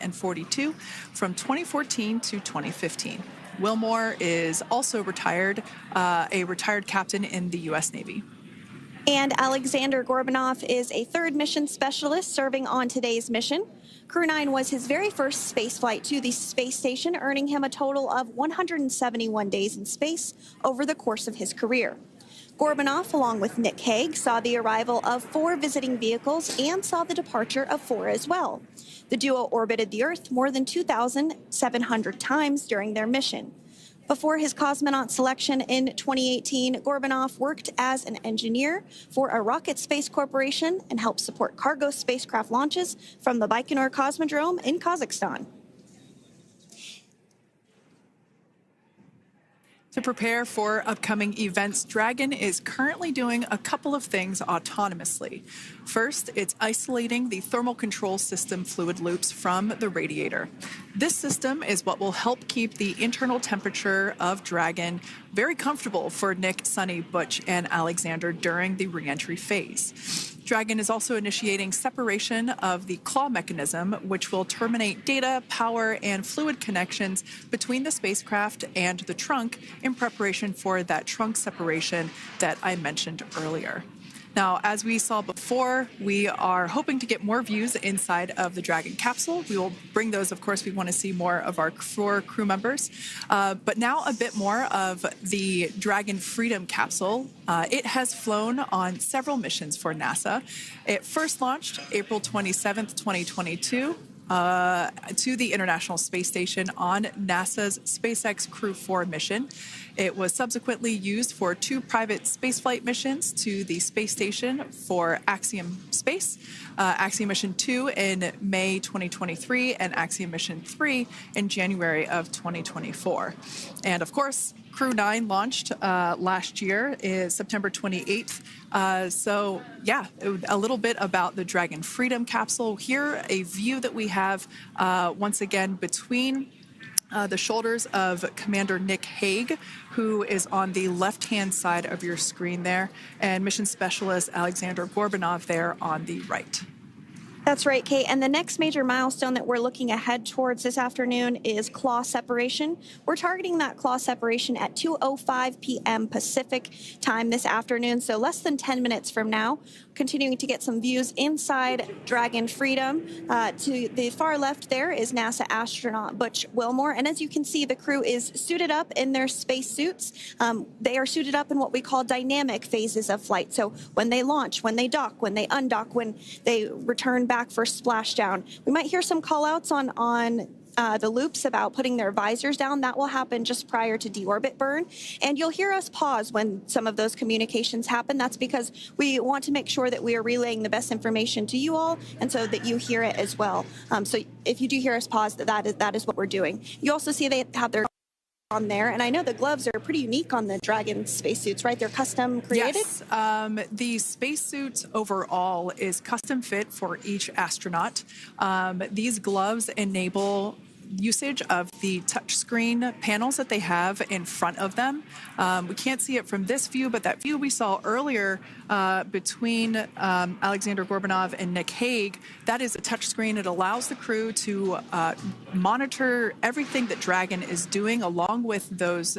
and 42 from 2014 to 2015. Wilmore is also retired, a retired captain in the U.S. Navy. And Aleksandr Gorbunov is a third mission specialist serving on today's mission. Crew-9 was his very first spaceflight to the space station, earning him a total of 171 days in space over the course of his career. Gorbunov, along with Nick Hague, saw the arrival of 4 visiting vehicles and saw the departure of 4 as well. The duo orbited the Earth more than 2,700 times during their mission. Before his cosmonaut selection in 2018, Gorbunov worked as an engineer for a rocket space corporation and helped support cargo spacecraft launches from the Baikonur Cosmodrome in Kazakhstan. To prepare for upcoming events, Dragon is currently doing a couple of things autonomously. First, it's isolating the thermal control system fluid loops from the radiator. This system is what will help keep the internal temperature of Dragon very comfortable for Nick, Suni, Butch, and Aleksandr during the re-entry phase. Dragon is also initiating separation of the claw mechanism, which will terminate data, power, and fluid connections between the spacecraft and the trunk in preparation for that trunk separation that I mentioned earlier. Now, as we saw before, we are hoping to get more views inside of the Dragon capsule. We will bring those, of course. We want to see more of our 4 crew members. But now a bit more of the Dragon Freedom capsule. It has flown on several missions for NASA. It first launched April 27th, 2022. To the International Space Station on NASA's SpaceX Crew-9 mission. It was subsequently used for 2 private spaceflight missions to the space station for Axiom Space, Axiom Mission 2 in May 2023, and Axiom Mission 3 in January of 2024. And of course, Crew-9 launched last year, is September 28th. So yeah, a little bit about the Dragon Freedom capsule. Here, a view that we have once again between the shoulders of Commander Nick Hague, who is on the left-hand side of your screen there, and Mission Specialist Aleksandr Gorbunov there on the right. That's right, Kate. And the next major milestone that we're looking ahead towards this afternoon is claw separation. We're targeting that claw separation at 2:05 p.m. Pacific time this afternoon, so less than 10 minutes from now. Continuing to get some views inside Dragon Freedom. To the far left there is NASA astronaut Butch Wilmore. And as you can see, the crew is suited up in their spacesuits. They are suited up in what we call dynamic phases of flight. So when they launch, when they dock, when they undock, when they return back for splashdown. We might hear some call-outs on the loops about putting their visors down. That will happen just prior to deorbit burn. And you'll hear us pause when some of those communications happen. That's because we want to make sure that we are relaying the best information to you all, and so that you hear it as well. So if you do hear us pause, that is what we're doing. You also see they have their on there, and I know the gloves are pretty unique on the Dragon spacesuits, right? They're custom created? Yes, the spacesuits overall is custom fit for each astronaut. These gloves enable usage of the touchscreen panels that they have in front of them. We can't see it from this view, but that view we saw earlier between Aleksandr Gorbunov and Nick Hague, that is a touchscreen. It allows the crew to monitor everything that Dragon is doing, along with those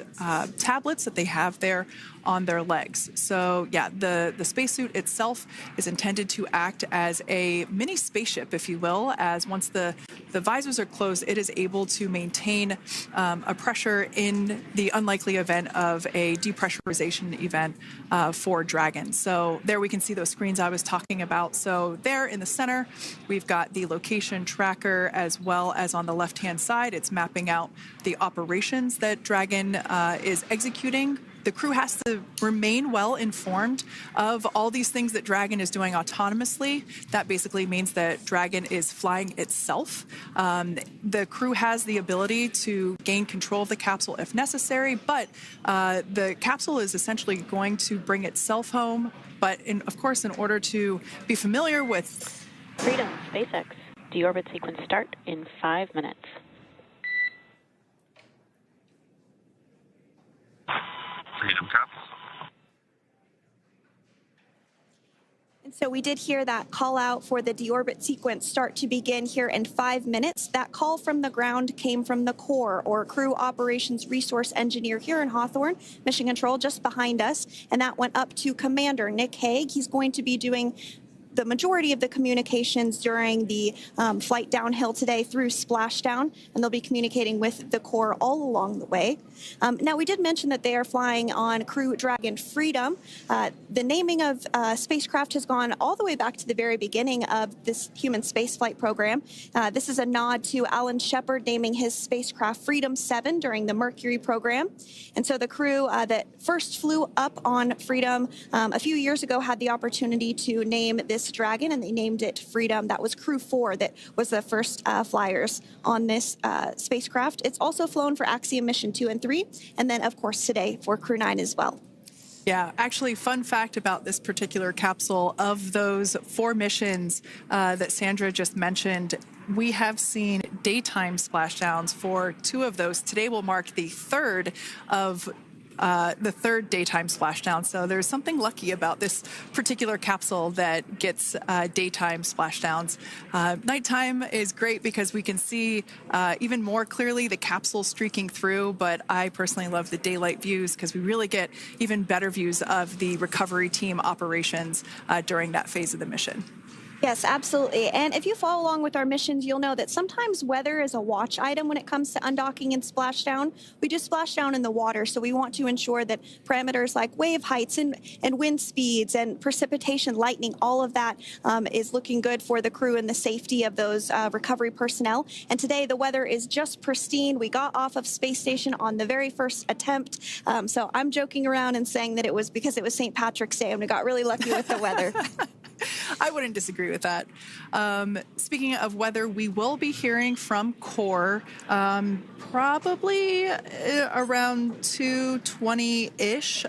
tablets that they have there on their legs. So yeah, the spacesuit itself is intended to act as a mini spaceship, if you will, as once the visors are closed, it is able to maintain a pressure in the unlikely event of a depressurization event for Dragon. So there we can see those screens I was talking about. So there in the center, we've got the location tracker, as well as on the left-hand side, it's mapping out the operations that Dragon is executing. The crew has to remain well informed of all these things that Dragon is doing autonomously. That basically means that Dragon is flying itself. The crew has the ability to gain control of the capsule if necessary, but the capsule is essentially going to bring itself home. But of course, in order to be familiar with Freedom, SpaceX, deorbit sequence start in 5 minutes. Freedom capsule. So we did hear that call out for the deorbit sequence start to begin here in 5 minutes. That call from the ground came from the core, or Crew Operations Resource Engineer here in Hawthorne, Mission Control just behind us. And that went up to Commander Nick Hague. He's going to be doing the majority of the communications during the flight downhill today through splashdown, and they'll be communicating with the core all along the way. Now, we did mention that they are flying on Crew Dragon Freedom. The naming of spacecraft has gone all the way back to the very beginning of this human spaceflight program. This is a nod to Alan Shepard naming his spacecraft Freedom 7 during the Mercury program. And so the crew that first flew up on Freedom a few years ago had the opportunity to name this Dragon, and they named it Freedom. That was Crew 4 that was the first flyers on this spacecraft. It's also flown for Axiom Mission 2 and 3. And then, of course, today for Crew-9 as well. Yeah, actually, fun fact about this particular capsule, of those 4 missions that Sandra just mentioned, we have seen daytime splashdowns for 2 of those. Today will mark the third daytime splashdown. So there's something lucky about this particular capsule that gets daytime splashdowns. Nighttime is great because we can see even more clearly the capsule streaking through, but I personally love the daylight views because we really get even better views of the recovery team operations during that phase of the mission. Yes, absolutely. And if you follow along with our missions, you'll know that sometimes weather is a watch item when it comes to undocking and splashdown. We do splashdown in the water, so we want to ensure that parameters like wave heights and wind speeds and precipitation, lightning, all of that is looking good for the crew and the safety of those recovery personnel. And today the weather is just pristine. We got off of space station on the very first attempt. So I'm joking around and saying that it was because it was St. Patrick's Day and we got really lucky with the weather. I wouldn't disagree with that. Speaking of weather, we will be hearing from core probably around 2:20-ish.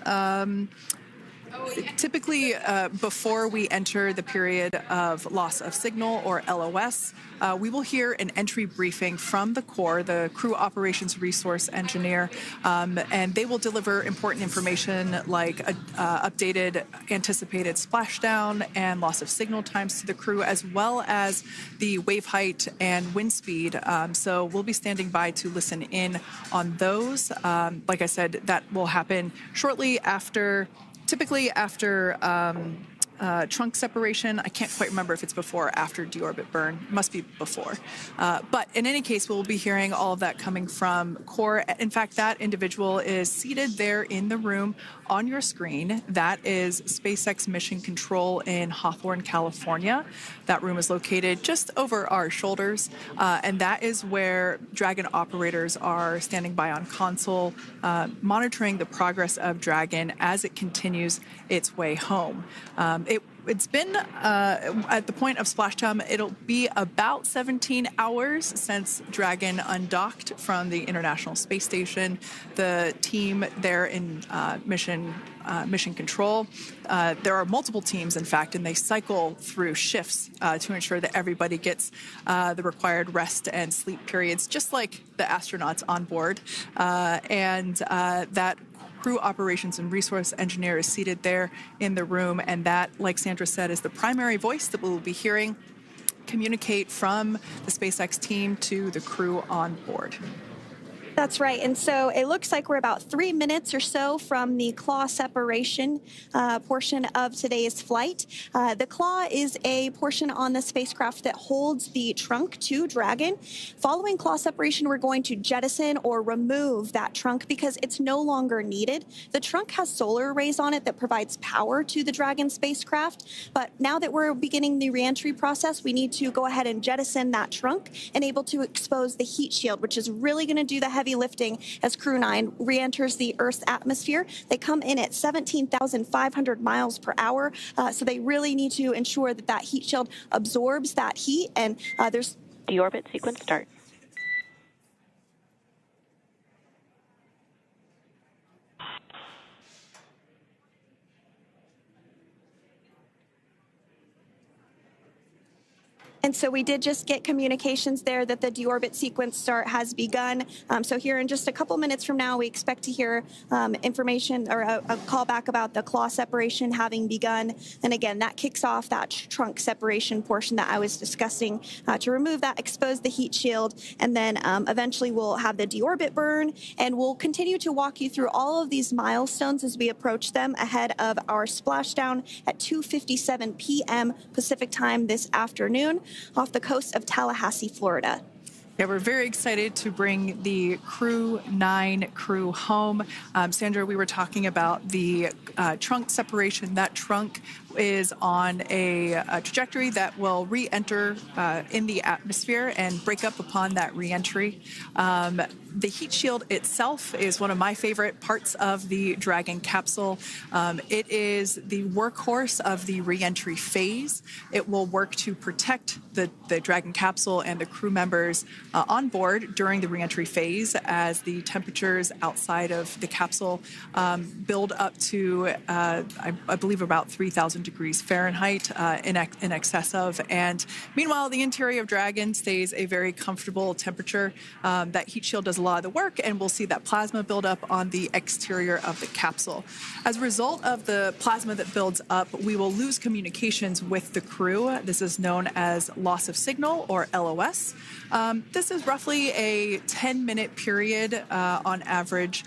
Typically, before we enter the period of loss of signal, or LOS, we will hear an entry briefing from the core, the Crew Operations Resource Engineer, and they will deliver important information like updated anticipated splashdown and loss of signal times to the crew, as well as the wave height and wind speed. So we'll be standing by to listen in on those. Like I said, that will happen shortly after. Typically after trunk separation. I can't quite remember if it's before or after deorbit burn. It must be before. But in any case, we'll be hearing all of that coming from core. In fact, that individual is seated there in the room on your screen. That is SpaceX Mission Control in Hawthorne, California. That room is located just over our shoulders. And that is where Dragon operators are standing by on console, monitoring the progress of Dragon as it continues its way home. It's been, at the point of splashdown, it'll be about 17 hours since Dragon undocked from the International Space Station. The team there in Mission Control, there are multiple teams, in fact, and they cycle through shifts to ensure that everybody gets the required rest and sleep periods, just like the astronauts on board. And that Crew Operations and Resource Engineer is seated there in the room, and that, like Sandra said, is the primary voice that we will be hearing communicate from the SpaceX team to the crew on board. That's right. And so it looks like we're about 3 minutes or so from the claw separation portion of today's flight. The claw is a portion on the spacecraft that holds the trunk to Dragon. Following claw separation, we're going to jettison or remove that trunk because it's no longer needed. The trunk has solar arrays on it that provides power to the Dragon spacecraft. But now that we're beginning the reentry process, we need to go ahead and jettison that trunk and able to expose the heat shield, which is really going to do the heavy lifting as Crew-9 re-enters the Earth's atmosphere. They come in at 17,500 miles per hour, so they really need to ensure that that heat shield absorbs that heat, and there's... Deorbit sequence start. And so we did just get communications there that the deorbit sequence start has begun. So here in just a couple minutes from now, we expect to hear information or a call back about the claw separation having begun. And again, that kicks off that trunk separation portion that I was discussing to remove that, expose the heat shield, and then eventually we'll have the deorbit burn. And we'll continue to walk you through all of these milestones as we approach them ahead of our splashdown at 2:57 p.m. Pacific time this afternoon off the coast of Tallahassee, Florida. Yeah, we're very excited to bring the Crew-9 crew home. Sandra, we were talking about the trunk separation. That trunk is on a trajectory that will re-enter in the atmosphere and break up upon that re-entry. The heat shield itself is one of my favorite parts of the Dragon capsule. It is the workhorse of the re-entry phase. It will work to protect the Dragon capsule and the crew members on board during the re-entry phase as the temperatures outside of the capsule build up to, I believe, about 3,000 degrees Fahrenheit in excess of. And meanwhile, the interior of Dragon stays a very comfortable temperature. That heat shield does a lot of the work, and we'll see that plasma build up on the exterior of the capsule. As a result of the plasma that builds up, we will lose communications with the crew. This is known as loss of signal, or LOS. This is roughly a 10-minute period on average,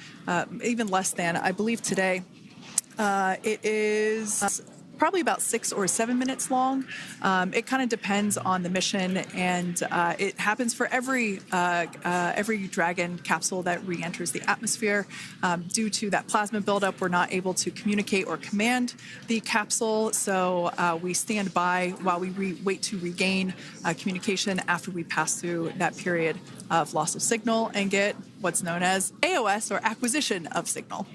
even less than. I believe today it is probably about 6 or 7 minutes long. It kind of depends on the mission, and it happens for every Dragon capsule that re-enters the atmosphere. Due to that plasma buildup, we're not able to communicate or command the capsule, so we stand by while we wait to regain communication after we pass through that period of loss of signal and get what's known as AOS, or acquisition of signal.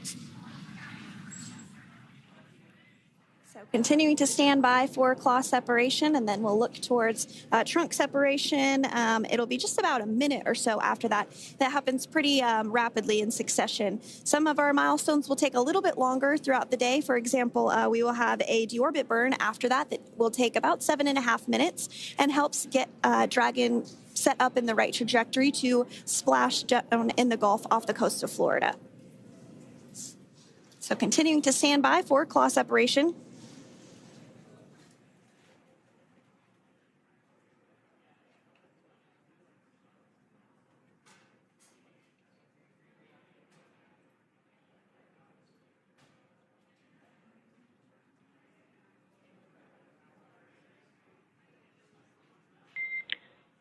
Continuing to stand by for claw separation, and then we'll look towards trunk separation. It'll be just about a minute or so after that. That happens pretty rapidly in succession. Some of our milestones will take a little bit longer throughout the day. For example, we will have a deorbit burn after that will take about 7.5 minutes and helps get Dragon set up in the right trajectory to splash down in the Gulf off the coast of Florida. So continuing to stand by for claw separation.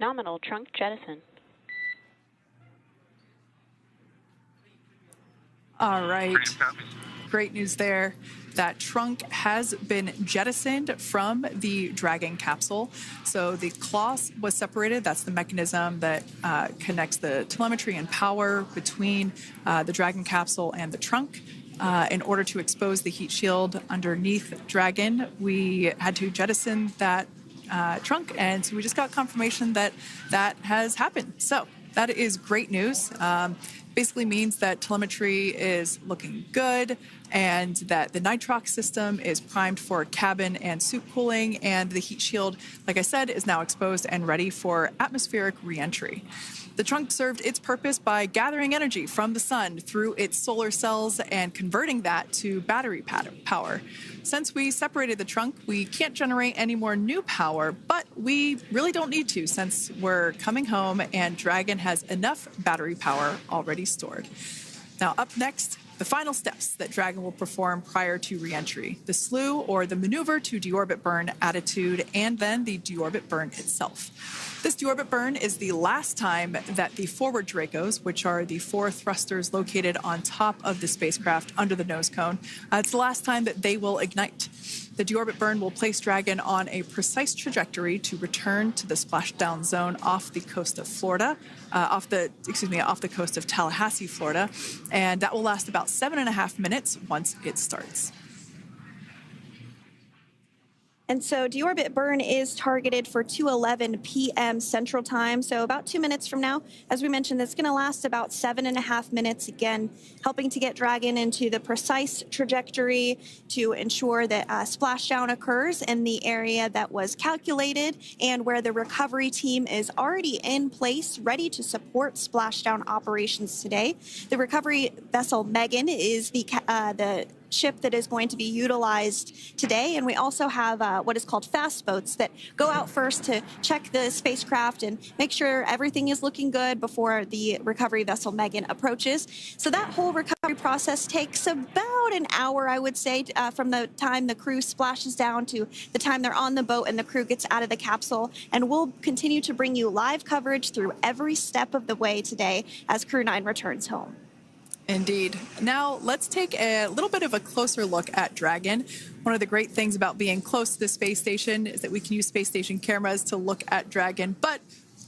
Nominal trunk jettison. All right. Great news there. That trunk has been jettisoned from the Dragon capsule. So the claw was separated. That's the mechanism that connects the telemetry and power between the Dragon capsule and the trunk. In order to expose the heat shield underneath Dragon, we had to jettison that trunk, and so we just got confirmation that that has happened. So that is great news. Basically means that telemetry is looking good, and that the nitrox system is primed for cabin and suit cooling, and the heat shield, like I said, is now exposed and ready for atmospheric re-entry. The trunk served its purpose by gathering energy from the sun through its solar cells and converting that to battery power. Since we separated the trunk, we can't generate any more new power, but we really don't need to since we're coming home and Dragon has enough battery power already stored. Now, up next, the final steps that Dragon will perform prior to re-entry: the slew, or the maneuver to deorbit burn attitude, and then the deorbit burn itself. This deorbit burn is the last time that the forward Dracos, which are the 4 thrusters located on top of the spacecraft under the nose cone, it's the last time that they will ignite. The deorbit burn will place Dragon on a precise trajectory to return to the splashdown zone off the coast of Florida, off the coast of Tallahassee, Florida, and that will last about 7.5 minutes once it starts. And so deorbit burn is targeted for 2:11 p.m. Central Time, so about 2 minutes from now. As we mentioned, it's going to last about 7.5 minutes, again, helping to get Dragon into the precise trajectory to ensure that splashdown occurs in the area that was calculated and where the recovery team is already in place, ready to support splashdown operations today. The recovery vessel Megan is the ship that is going to be utilized today, and we also have what is called fast boats that go out first to check the spacecraft and make sure everything is looking good before the recovery vessel Megan approaches. So that whole recovery process takes about an hour, I would say, from the time the crew splashes down to the time they're on the boat and the crew gets out of the capsule. And we'll continue to bring you live coverage through every step of the way today as Crew-9 returns home. Indeed. Now, let's take a little bit of a closer look at Dragon. One of the great things about being close to the space station is that we can use space station cameras to look at Dragon. But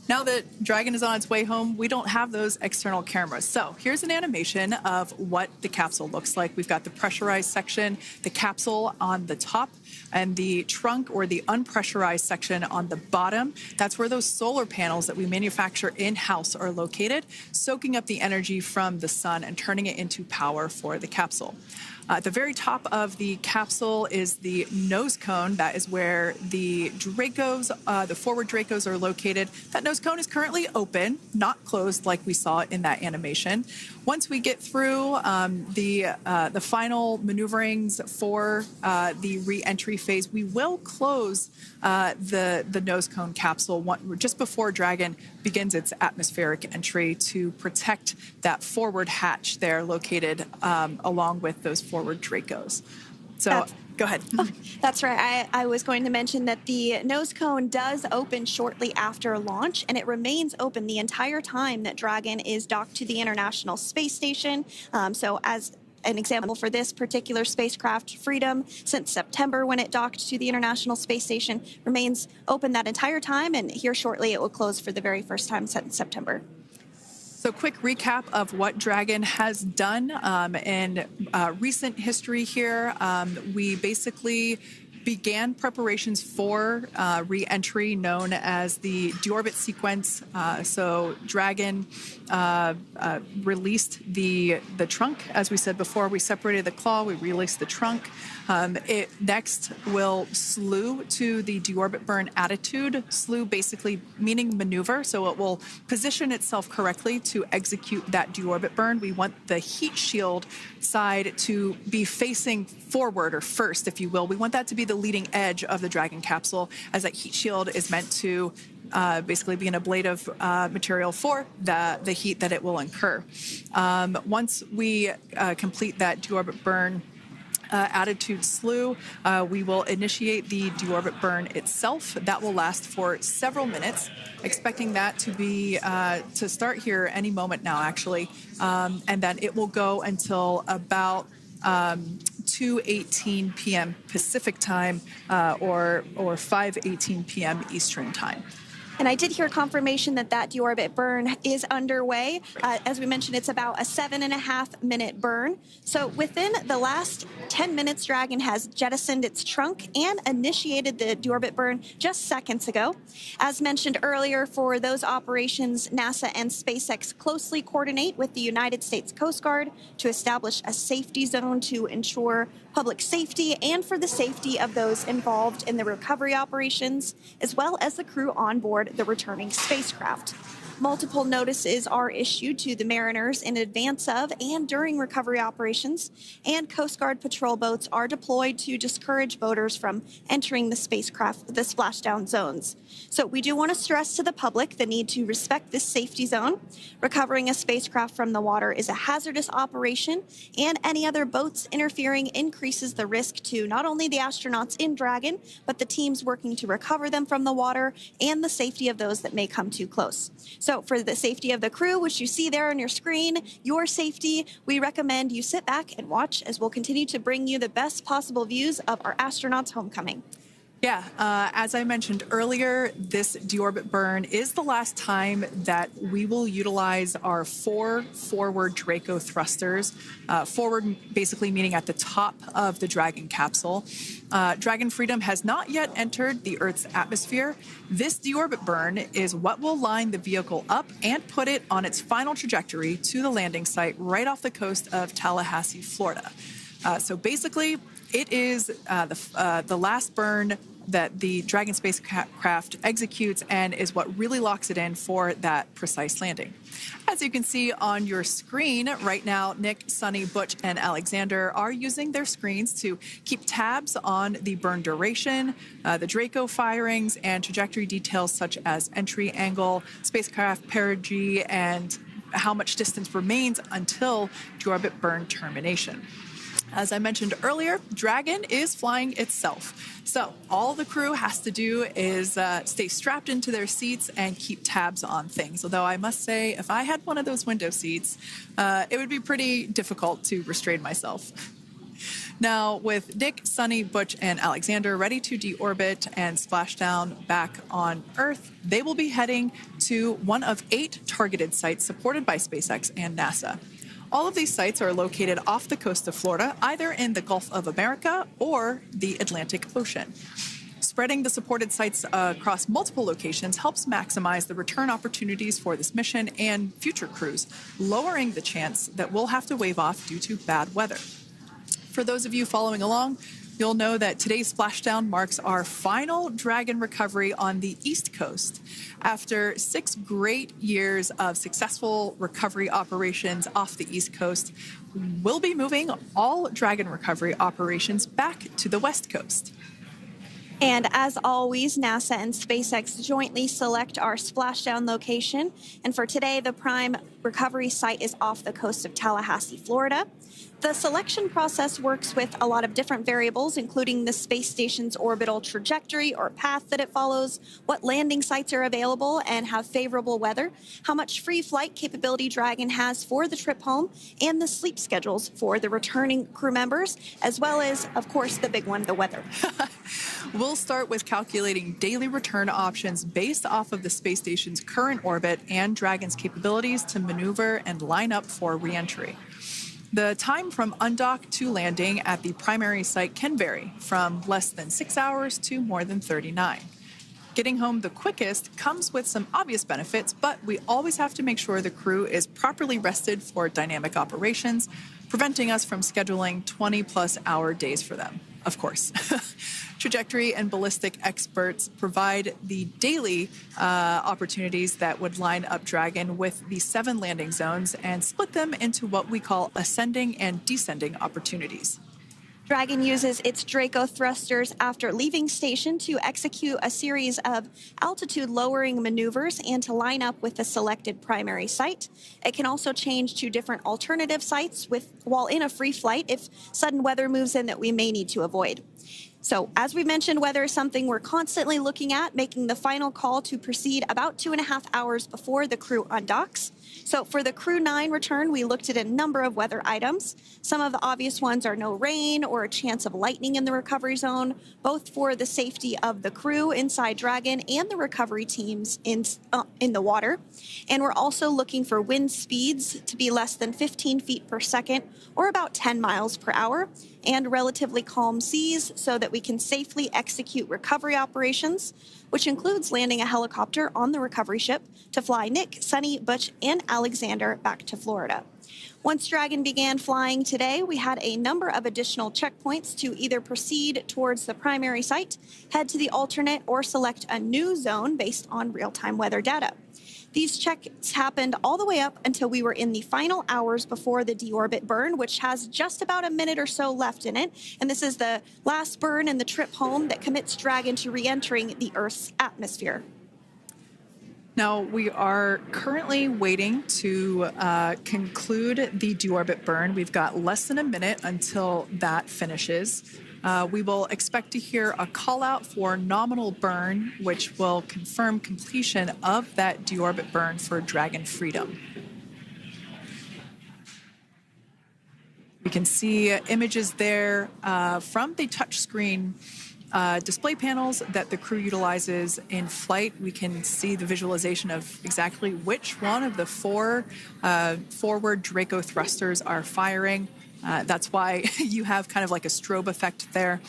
now that Dragon is on its way home, we don't have those external cameras. So here's an animation of what the capsule looks like. We've got the pressurized section, the capsule on the top, and the trunk or the unpressurized section on the bottom. That's where those solar panels that we manufacture in-house are located, soaking up the energy from the sun and turning it into power for the capsule. At the very top of the capsule is the nose cone. That is where the Dracos, the forward Dracos, are located. That nose cone is currently open, not closed like we saw in that animation. Once we get through the final maneuverings for the re-entry phase, we will close the nose cone capsule just before Dragon begins its atmospheric entry to protect that forward hatch there located along with those forward Dracos. So go ahead. Oh, that's right. I was going to mention that the nose cone does open shortly after launch, and it remains open the entire time that Dragon is docked to the International Space Station. So as an example for this particular spacecraft, Freedom, since September when it docked to the International Space Station, remains open that entire time, and here shortly it will close for the very first time since September. So quick recap of what Dragon has done in recent history here. We basically began preparations for re-entry known as the deorbit sequence. So Dragon released the trunk. As we said before, we separated the claw, we released the trunk. It next will slew to the deorbit burn attitude. Slew basically meaning maneuver, so it will position itself correctly to execute that deorbit burn. We want the heat shield side to be facing forward, or first, if you will. We want that to be the leading edge of the Dragon capsule, as that heat shield is meant to basically be an ablative material for the heat that it will incur. Once we complete that deorbit burn attitude slew, we will initiate the deorbit burn itself. That will last for several minutes, expecting that to be to start here any moment now, actually, and then it will go until about 2:18 p.m. Pacific time or 5:18 p.m. Eastern time. And I did hear confirmation that deorbit burn is underway. As we mentioned, it's about a 7.5-minute burn. So within the last 10 minutes, Dragon has jettisoned its trunk and initiated the deorbit burn just seconds ago. As mentioned earlier, for those operations, NASA and SpaceX closely coordinate with the United States Coast Guard to establish a safety zone to ensure public safety and for the safety of those involved in the recovery operations, as well as the crew on board the returning spacecraft. Multiple notices are issued to the mariners in advance of and during recovery operations, and Coast Guard patrol boats are deployed to discourage boaters from entering the splashdown zones. So we do want to stress to the public the need to respect this safety zone. Recovering a spacecraft from the water is a hazardous operation, and any other boats interfering increases the risk to not only the astronauts in Dragon, but the teams working to recover them from the water and the safety of those that may come too close. So for the safety of the crew, which you see there on your screen, your safety, we recommend you sit back and watch as we'll continue to bring you the best possible views of our astronauts' homecoming. Yeah, as I mentioned earlier, this deorbit burn is the last time that we will utilize our 4 forward Draco thrusters. Forward basically meaning at the top of the Dragon capsule. Dragon Freedom has not yet entered the Earth's atmosphere. This deorbit burn is what will line the vehicle up and put it on its final trajectory to the landing site right off the coast of Tallahassee, Florida. So basically, it is the last burn that the Dragon spacecraft executes and is what really locks it in for that precise landing. As you can see on your screen right now, Nick, Suni, Butch, and Aleksandr are using their screens to keep tabs on the burn duration, the Draco firings, and trajectory details such as entry angle, spacecraft perigee, and how much distance remains until deorbit burn termination. As I mentioned earlier, Dragon is flying itself. So all the crew has to do is stay strapped into their seats and keep tabs on things. Although I must say, if I had one of those window seats, it would be pretty difficult to restrain myself. Now, with Nick, Suni, Butch, and Aleksandr ready to deorbit and splash down back on Earth, they will be heading to one of 8 targeted sites supported by SpaceX and NASA. All of these sites are located off the coast of Florida, either in the Gulf of America or the Atlantic Ocean. Spreading the supported sites across multiple locations helps maximize the return opportunities for this mission and future crews, lowering the chance that we'll have to wave off due to bad weather. For those of you following along, you'll know that today's splashdown marks our final Dragon recovery on the East Coast. After 6 great years of successful recovery operations off the East Coast, we'll be moving all Dragon recovery operations back to the West Coast. And as always, NASA and SpaceX jointly select our splashdown location. And for today, the prime recovery site is off the coast of Tallahassee, Florida. The selection process works with a lot of different variables, including the space station's orbital trajectory or path that it follows, what landing sites are available and have favorable weather, how much free flight capability Dragon has for the trip home, and the sleep schedules for the returning crew members, as well as, of course, the big one, the weather. We'll start with calculating daily return options based off of the space station's current orbit and Dragon's capabilities to maneuver and line up for re-entry. The time from undock to landing at the primary site can vary from less than 6 hours to more than 39. Getting home the quickest comes with some obvious benefits, but we always have to make sure the crew is properly rested for dynamic operations, preventing us from scheduling 20-plus hour days for them, of course. Trajectory and ballistic experts provide the daily opportunities that would line up Dragon with the 7 landing zones and split them into what we call ascending and descending opportunities. Dragon uses its Draco thrusters after leaving station to execute a series of altitude-lowering maneuvers and to line up with the selected primary site. It can also change to different alternative sites while in a free flight if sudden weather moves in that we may need to avoid. So, as we mentioned, weather is something we're constantly looking at, making the final call to proceed about 2.5 hours before the crew undocks. So, for the Crew-9 return, we looked at a number of weather items. Some of the obvious ones are no rain or a chance of lightning in the recovery zone, both for the safety of the crew inside Dragon and the recovery teams in the water. And we're also looking for wind speeds to be less than 15 feet per second or about 10 miles per hour, and relatively calm seas so that we can safely execute recovery operations, which includes landing a helicopter on the recovery ship to fly Nick, Suni, Butch, and Aleksandr back to Florida. Once Dragon began flying today, we had a number of additional checkpoints to either proceed towards the primary site, head to the alternate, or select a new zone based on real-time weather data. These checks happened all the way up until we were in the final hours before the deorbit burn, which has just about a minute or so left in it. And this is the last burn in the trip home that commits Dragon to re-entering the Earth's atmosphere. Now, we are currently waiting to conclude the deorbit burn. We've got less than a minute until that finishes. We will expect to hear a call out for nominal burn, which will confirm completion of that deorbit burn for Dragon Freedom. We can see images there from the touchscreen display panels that the crew utilizes in flight. We can see the visualization of exactly which one of the four forward Draco thrusters are firing. That's why you have kind of like a strobe effect there.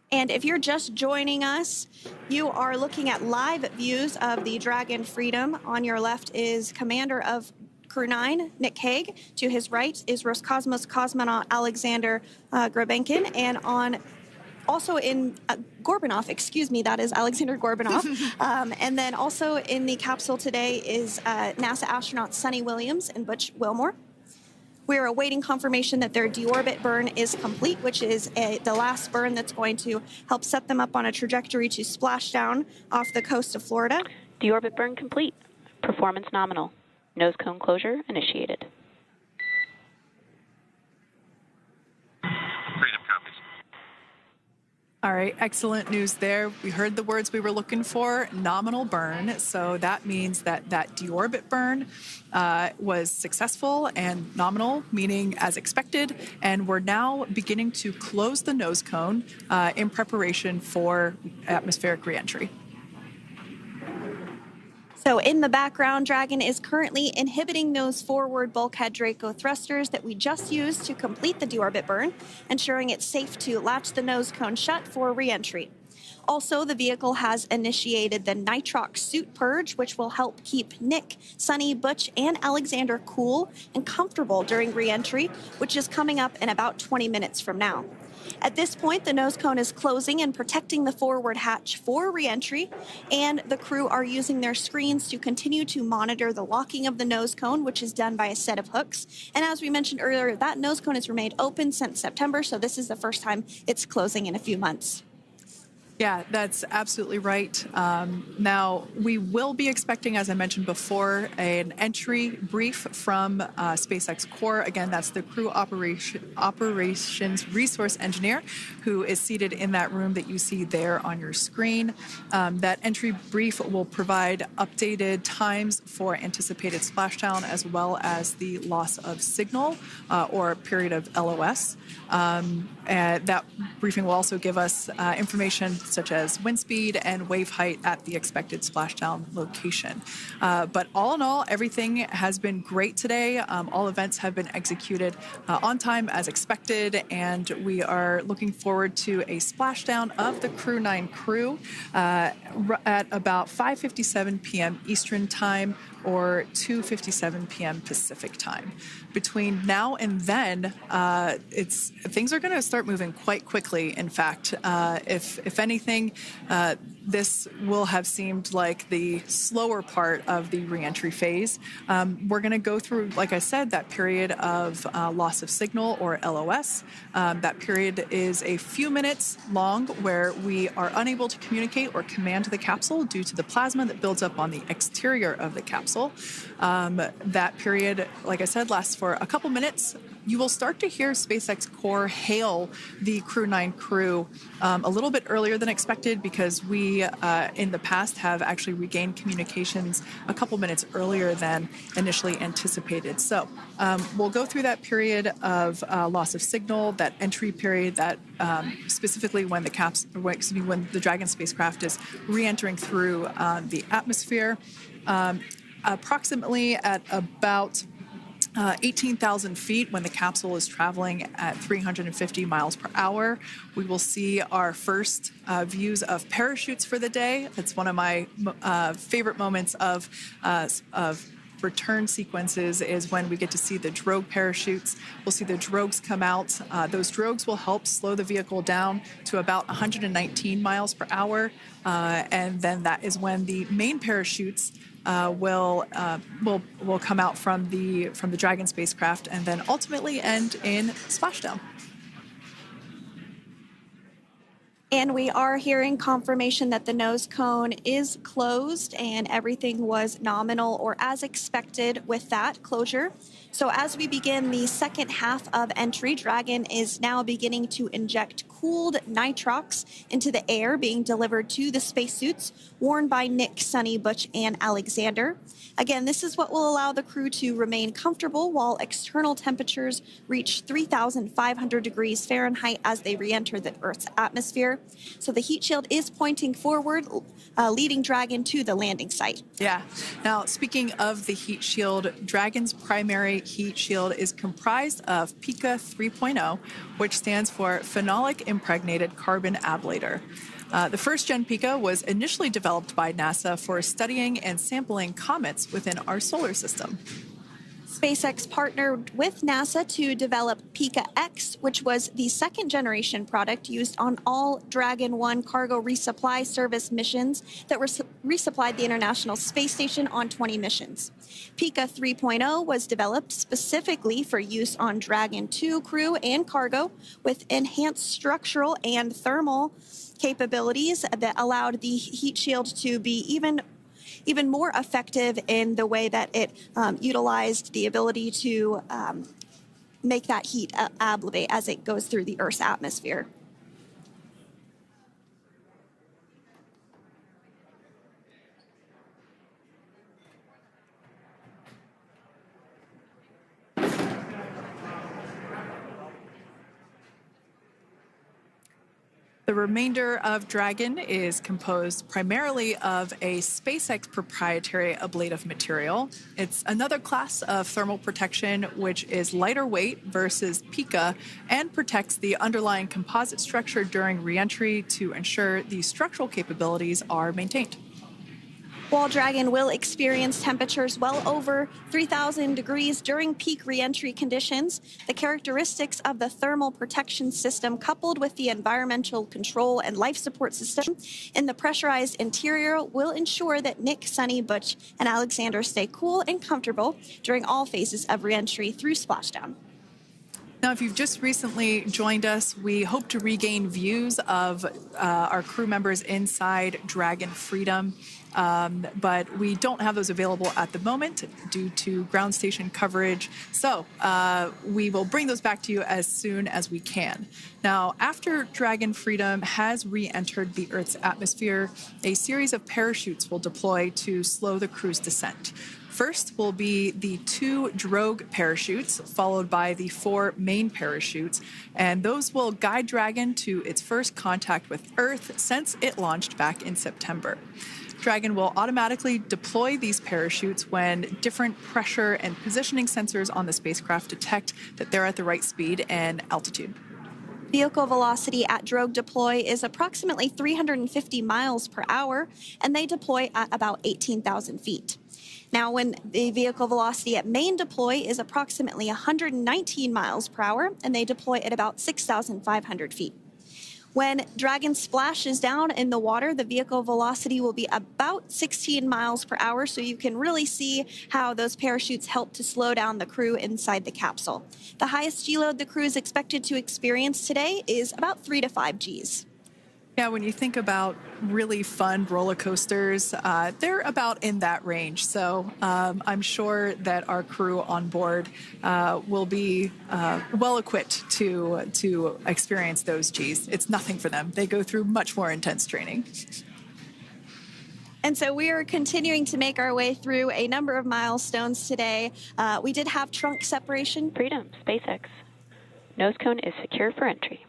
And if you're just joining us, you are looking at live views of the Dragon Freedom. On your left is Commander of Crew-9, Nick Hague. To his right is Roscosmos cosmonaut Aleksandr Gorbunov. And also in Gorbunov, excuse me, that is Aleksandr Gorbunov. And then also in the capsule today is NASA astronauts Suni Williams and Butch Wilmore. We are awaiting confirmation that their deorbit burn is complete, which is the last burn that's going to help set them up on a trajectory to splash down off the coast of Florida. Deorbit burn complete. Performance nominal. Nose cone closure initiated. Freedom copies. All right, excellent news there. We heard the words we were looking for, nominal burn. So that means that that deorbit burn was successful and nominal, meaning as expected. And we're now beginning to close the nose cone in preparation for atmospheric reentry. So in the background, Dragon is currently inhibiting those forward bulkhead Draco thrusters that we just used to complete the deorbit burn, ensuring it's safe to latch the nose cone shut for reentry. Also, the vehicle has initiated the nitrox suit purge, which will help keep Nick, Suni, Butch, and Aleksandr cool and comfortable during reentry, which is coming up in about 20 minutes from now. At this point, the nose cone is closing and protecting the forward hatch for reentry, and the crew are using their screens to continue to monitor the locking of the nose cone, which is done by a set of hooks. And as we mentioned earlier, that nose cone has remained open since September, so this is the first time it's closing in a few months. Yeah, that's absolutely right. Now, we will be expecting, as I mentioned before, an entry brief from SpaceX Core. Again, that's the crew operations resource engineer who is seated in that room that you see there on your screen. That entry brief will provide updated times for anticipated splashdown as well as the loss of signal or period of LOS. That briefing will also give us information such as wind speed and wave height at the expected splashdown location. But all in all, everything has been great today. All events have been executed on time as expected, and we are looking forward to a splashdown of the Crew-9 crew at about 5:57 p.m. Eastern Time or 2:57 p.m. Pacific Time. Between now and then, things are going to start moving quite quickly. In fact, if anything, this will have seemed like the slower part of the reentry phase. We're going to go through, like I said, that period of loss of signal or LOS. That period is a few minutes long where we are unable to communicate or command the capsule due to the plasma that builds up on the exterior of the capsule. That period, like I said, lasts for a couple minutes. You will start to hear SpaceX Core hail the Crew-9 crew a little bit earlier than expected because we, in the past, have actually regained communications a couple minutes earlier than initially anticipated. So we'll go through that period of loss of signal, that entry period, that specifically when the Dragon spacecraft is re-entering through the atmosphere. Approximately at about 18,000 feet when the capsule is traveling at 350 miles per hour. We will see our first views of parachutes for the day. That's one of my favorite moments of return sequences is when we get to see the drogue parachutes. We'll see the drogues come out. Those drogues will help slow the vehicle down to about 119 miles per hour. And then that is when the main parachutes will come out from the Dragon spacecraft and then ultimately end in splashdown. And we are hearing confirmation that the nose cone is closed and everything was nominal or as expected with that closure. So as we begin the second half of entry, Dragon is now beginning to inject cooled nitrox into the air being delivered to the spacesuits worn by Nick, Suni, Butch, and Aleksandr. Again, this is what will allow the crew to remain comfortable while external temperatures reach 3,500 degrees Fahrenheit as they re-enter the Earth's atmosphere. So the heat shield is pointing forward, leading Dragon to the landing site. Yeah. Now, speaking of the heat shield, Dragon's primary heat shield is comprised of PICA 3.0, which stands for Phenolic Impregnated Carbon Ablator. The first-gen PICA was initially developed by NASA for studying and sampling comets within our solar system. SpaceX partnered with NASA to develop PICA X, which was the second-generation product used on all Dragon 1 cargo resupply service missions that resupplied the International Space Station on 20 missions. PICA 3.0 was developed specifically for use on Dragon 2 crew and cargo with enhanced structural and thermal capabilities that allowed the heat shield to be even more effective in the way that it utilized the ability to make that heat ablevate as it goes through the Earth's atmosphere. The remainder of Dragon is composed primarily of a SpaceX proprietary ablative material. It's another class of thermal protection which is lighter weight versus PICA and protects the underlying composite structure during reentry to ensure the structural capabilities are maintained. While Dragon will experience temperatures well over 3,000 degrees during peak reentry conditions, the characteristics of the thermal protection system coupled with the environmental control and life support system in the pressurized interior will ensure that Nick, Suni, Butch, and Aleksandr stay cool and comfortable during all phases of reentry through splashdown. Now, if you've just recently joined us, we hope to regain views of our crew members inside Dragon Freedom, but we don't have those available at the moment due to ground station coverage. So we will bring those back to you as soon as we can. Now, after Dragon Freedom has re-entered the Earth's atmosphere, a series of parachutes will deploy to slow the crew's descent. First will be the 2 drogue parachutes, followed by the 4 main parachutes, and those will guide Dragon to its first contact with Earth since it launched back in September. Dragon will automatically deploy these parachutes when different pressure and positioning sensors on the spacecraft detect that they're at the right speed and altitude. Vehicle velocity at drogue deploy is approximately 350 miles per hour, and they deploy at about 18,000 feet. Now, when the vehicle velocity at main deploy is approximately 119 miles per hour, and they deploy at about 6,500 feet. When Dragon splashes down in the water, the vehicle velocity will be about 16 miles per hour, so you can really see how those parachutes help to slow down the crew inside the capsule. The highest G-load the crew is expected to experience today is about 3 to 5 Gs. Yeah, when you think about really fun roller coasters, they're about in that range. So I'm sure that our crew on board will be well equipped to experience those Gs. It's nothing for them. They go through much more intense training. And so we are continuing to make our way through a number of milestones today. We did have trunk separation. Freedom, SpaceX. Nose cone is secure for entry.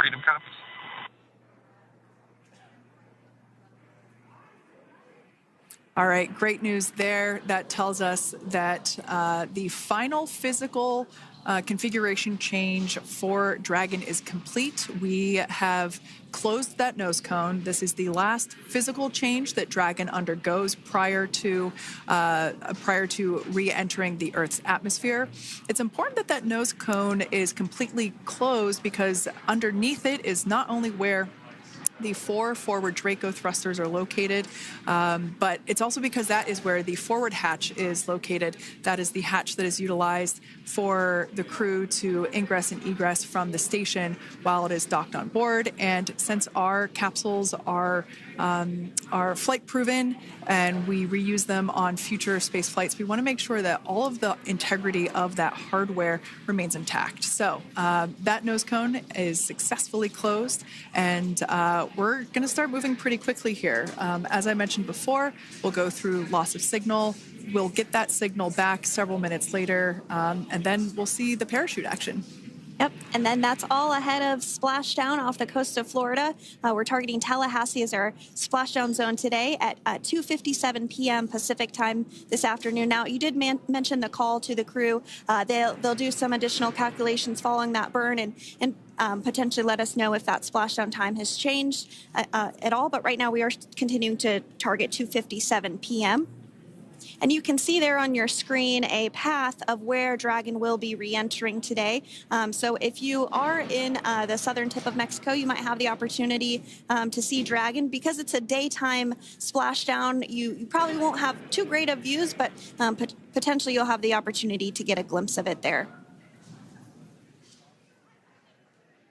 Freedom copies. All right, great news there. That tells us that the final physical configuration change for Dragon is complete. We have closed that nose cone. This is the last physical change that Dragon undergoes prior to re-entering the Earth's atmosphere. It's important that that nose cone is completely closed because underneath it is not only where the 4 forward Draco thrusters are located, but it's also because that is where the forward hatch is located. That is the hatch that is utilized for the crew to ingress and egress from the station while it is docked on board. And since our capsules are flight proven and we reuse them on future space flights, we want to make sure that all of the integrity of that hardware remains intact. So that nose cone is successfully closed, and we're going to start moving pretty quickly here. As I mentioned before, we'll go through loss of signal. We'll get that signal back several minutes later, and then we'll see the parachute action. Yep, and then that's all ahead of splashdown off the coast of Florida. We're targeting Tallahassee as our splashdown zone today at 2:57 p.m. Pacific time this afternoon. Now, you did mention the call to the crew. They'll do some additional calculations following that burn and potentially let us know if that splashdown time has changed at all. But right now, we are continuing to target 2:57 p.m. And you can see there on your screen a path of where Dragon will be re-entering today. So if you are in the southern tip of Mexico, you might have the opportunity to see Dragon. Because it's a daytime splashdown, you probably won't have too great of views, but potentially you'll have the opportunity to get a glimpse of it there.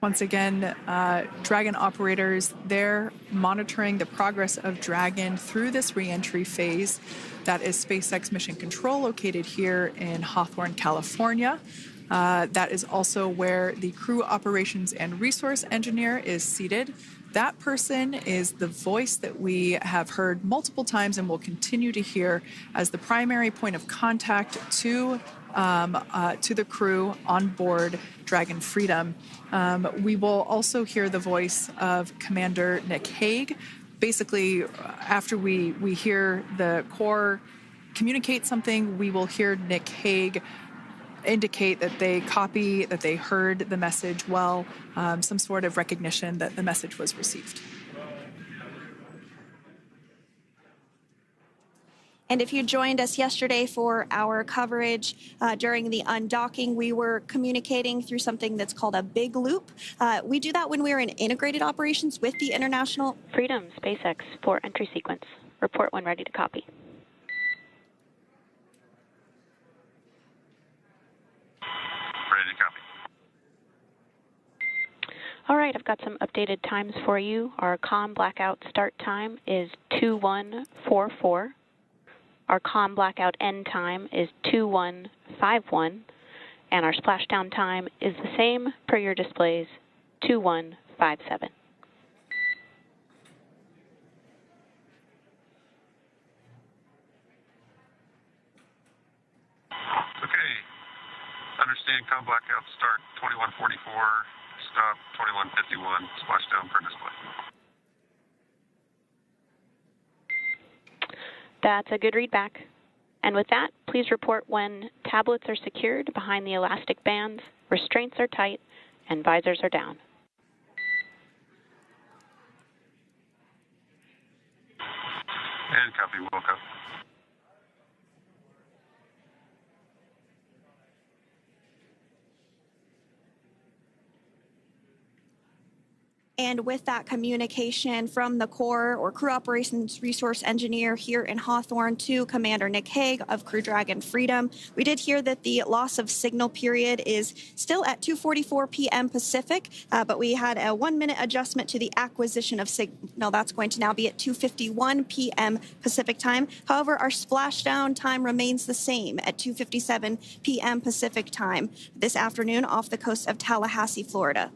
Once again, Dragon operators, they're monitoring the progress of Dragon through this re-entry phase. That is SpaceX Mission Control, located here in Hawthorne, California. That is also where the crew operations and resource engineer is seated. That person is the voice that we have heard multiple times and will continue to hear as the primary point of contact to the crew on board Dragon Freedom. We will also hear the voice of Commander Nick Hague. Basically, after we hear the Corps communicate something, we will hear Nick Hague indicate that they copy, that they heard the message well, some sort of recognition that the message was received. And if you joined us yesterday for our coverage during the undocking, we were communicating through something that's called a big loop. We do that when we're in integrated operations with the International Freedom, SpaceX, for entry sequence. Report when ready to copy. Ready to copy. All right, I've got some updated times for you. Our comm blackout start time is 2144. Our comm blackout end time is 2151, and our splashdown time is the same per your displays, 2157. Okay. Understand comm blackout start 2144, stop 2151, splashdown per display. That's a good readback. And with that, please report when tablets are secured behind the elastic bands, restraints are tight, and visors are down. And copy, Wilco. And with that communication from the Corps or Crew Operations Resource Engineer here in Hawthorne to Commander Nick Hague of Crew Dragon Freedom, we did hear that the loss of signal period is still at 2:44 p.m. Pacific, but we had a 1-minute adjustment to the acquisition of signal. That's going to now be at 2:51 p.m. Pacific time. However, our splashdown time remains the same at 2:57 p.m. Pacific time this afternoon off the coast of Tallahassee, Florida.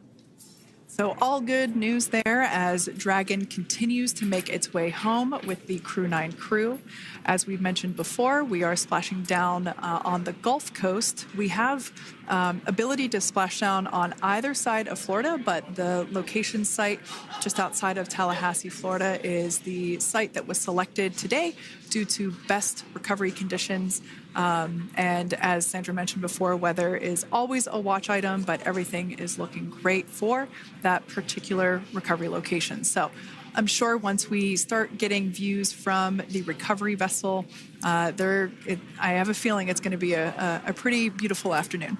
So all good news there as Dragon continues to make its way home with the Crew-9 crew. As we've mentioned before, we are splashing down on the Gulf Coast. We have ability to splash down on either side of Florida, but the location site just outside of Tallahassee, Florida is the site that was selected today due to best recovery conditions. And as Sandra mentioned before, weather is always a watch item, but everything is looking great for that particular recovery location. So I'm sure once we start getting views from the recovery vessel, I have a feeling it's going to be a pretty beautiful afternoon.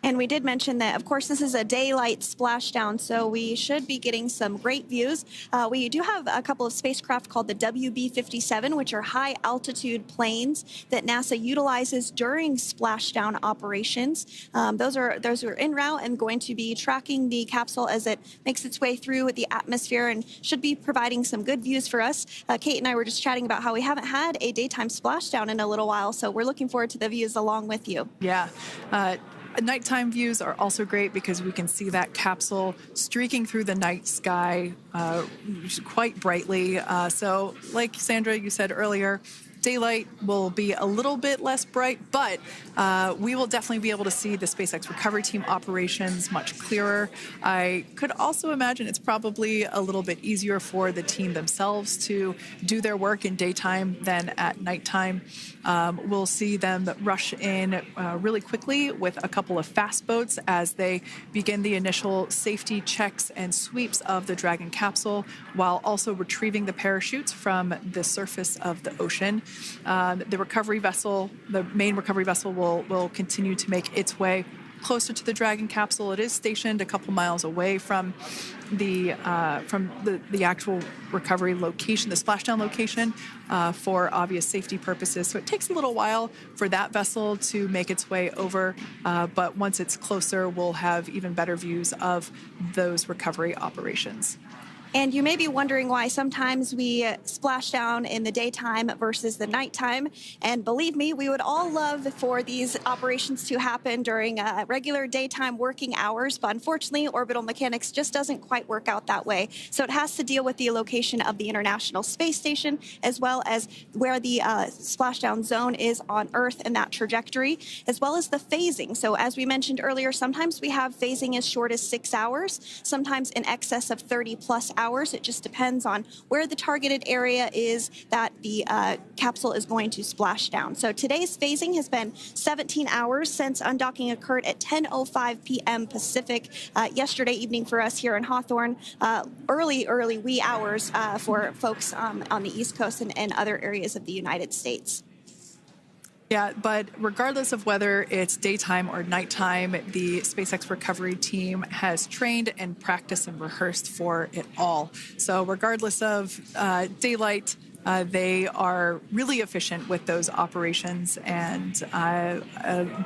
And we did mention that, of course, this is a daylight splashdown, so we should be getting some great views. We do have a couple of spacecraft called the WB-57, which are high-altitude planes that NASA utilizes during splashdown operations. Those are en route and going to be tracking the capsule as it makes its way through the atmosphere and should be providing some good views for us. Kate and I were just chatting about how we haven't had a daytime splashdown in a little while, so we're looking forward to the views along with you. Yeah. Nighttime views are also great because we can see that capsule streaking through the night sky quite brightly. So like Sandra, you said earlier, daylight will be a little bit less bright, but we will definitely be able to see the SpaceX recovery team operations much clearer. I could also imagine it's probably a little bit easier for the team themselves to do their work in daytime than at nighttime. We'll see them rush in really quickly with a couple of fast boats as they begin the initial safety checks and sweeps of the Dragon capsule, while also retrieving the parachutes from the surface of the ocean. The recovery vessel, the main recovery vessel, will continue to make its way closer to the Dragon capsule. It is stationed a couple miles away from the actual recovery location, the splashdown location, for obvious safety purposes. So it takes a little while for that vessel to make its way over, but once it's closer, we'll have even better views of those recovery operations. And you may be wondering why sometimes we splash down in the daytime versus the nighttime. And believe me, we would all love for these operations to happen during regular daytime working hours. But unfortunately, orbital mechanics just doesn't quite work out that way. So it has to deal with the location of the International Space Station, as well as where the splashdown zone is on Earth and that trajectory, as well as the phasing. So as we mentioned earlier, sometimes we have phasing as short as 6 hours, sometimes in excess of 30 plus hours. It just depends on where the targeted area is that the capsule is going to splash down. So today's phasing has been 17 hours since undocking occurred at 10:05 p.m. Pacific yesterday evening for us here in Hawthorne. Early wee hours for folks on the East Coast and other areas of the United States. Yeah, but regardless of whether it's daytime or nighttime, the SpaceX recovery team has trained and practiced and rehearsed for it all. So regardless of daylight, they are really efficient with those operations. And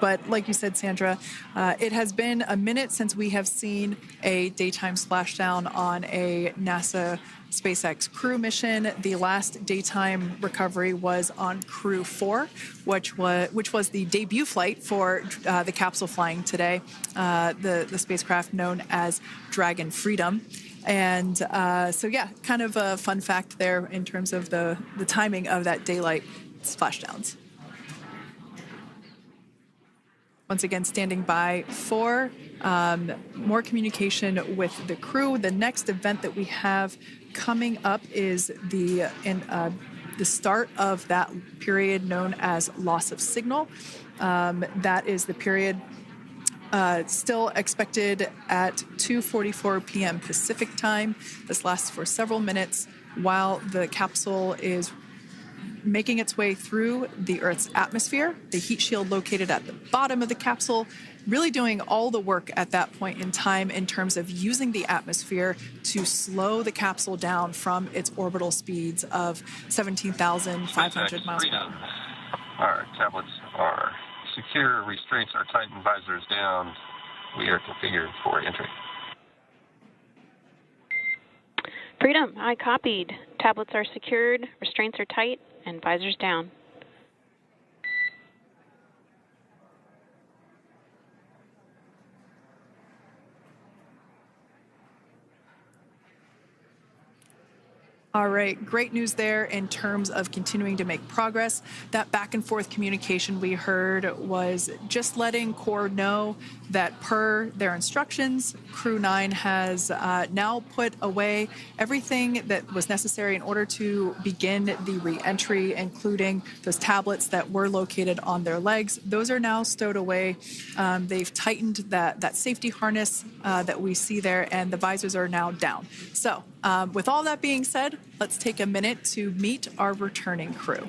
but like you said, Sandra, it has been a minute since we have seen a daytime splashdown on a NASA SpaceX Crew mission. The last daytime recovery was on Crew-9, which was the debut flight for the capsule flying today, the spacecraft known as Dragon Freedom. And so, yeah, kind of a fun fact there in terms of the timing of that daylight splashdowns. Once again, standing by for more communication with the crew. The next event that we have coming up is the start of that period known as loss of signal. That is the period still expected at 2:44 p.m. Pacific time. This lasts for several minutes while the capsule is making its way through the Earth's atmosphere, the heat shield located at the bottom of the capsule, really doing all the work at that point in time in terms of using the atmosphere to slow the capsule down from its orbital speeds of 17,500 miles per hour. Our tablets are secure, restraints are tightened, visors down. We are configured for entry. Freedom, I copied. Tablets are secured, restraints are tight, and visors down. All right, great news there in terms of continuing to make progress. That back and forth communication we heard was just letting Core know that per their instructions, Crew-9 has now put away everything that was necessary in order to begin the re-entry, including those tablets that were located on their legs. Those are now stowed away. They've tightened that safety harness that we see there, and the visors are now down. So with all that being said, let's take a minute to meet our returning crew.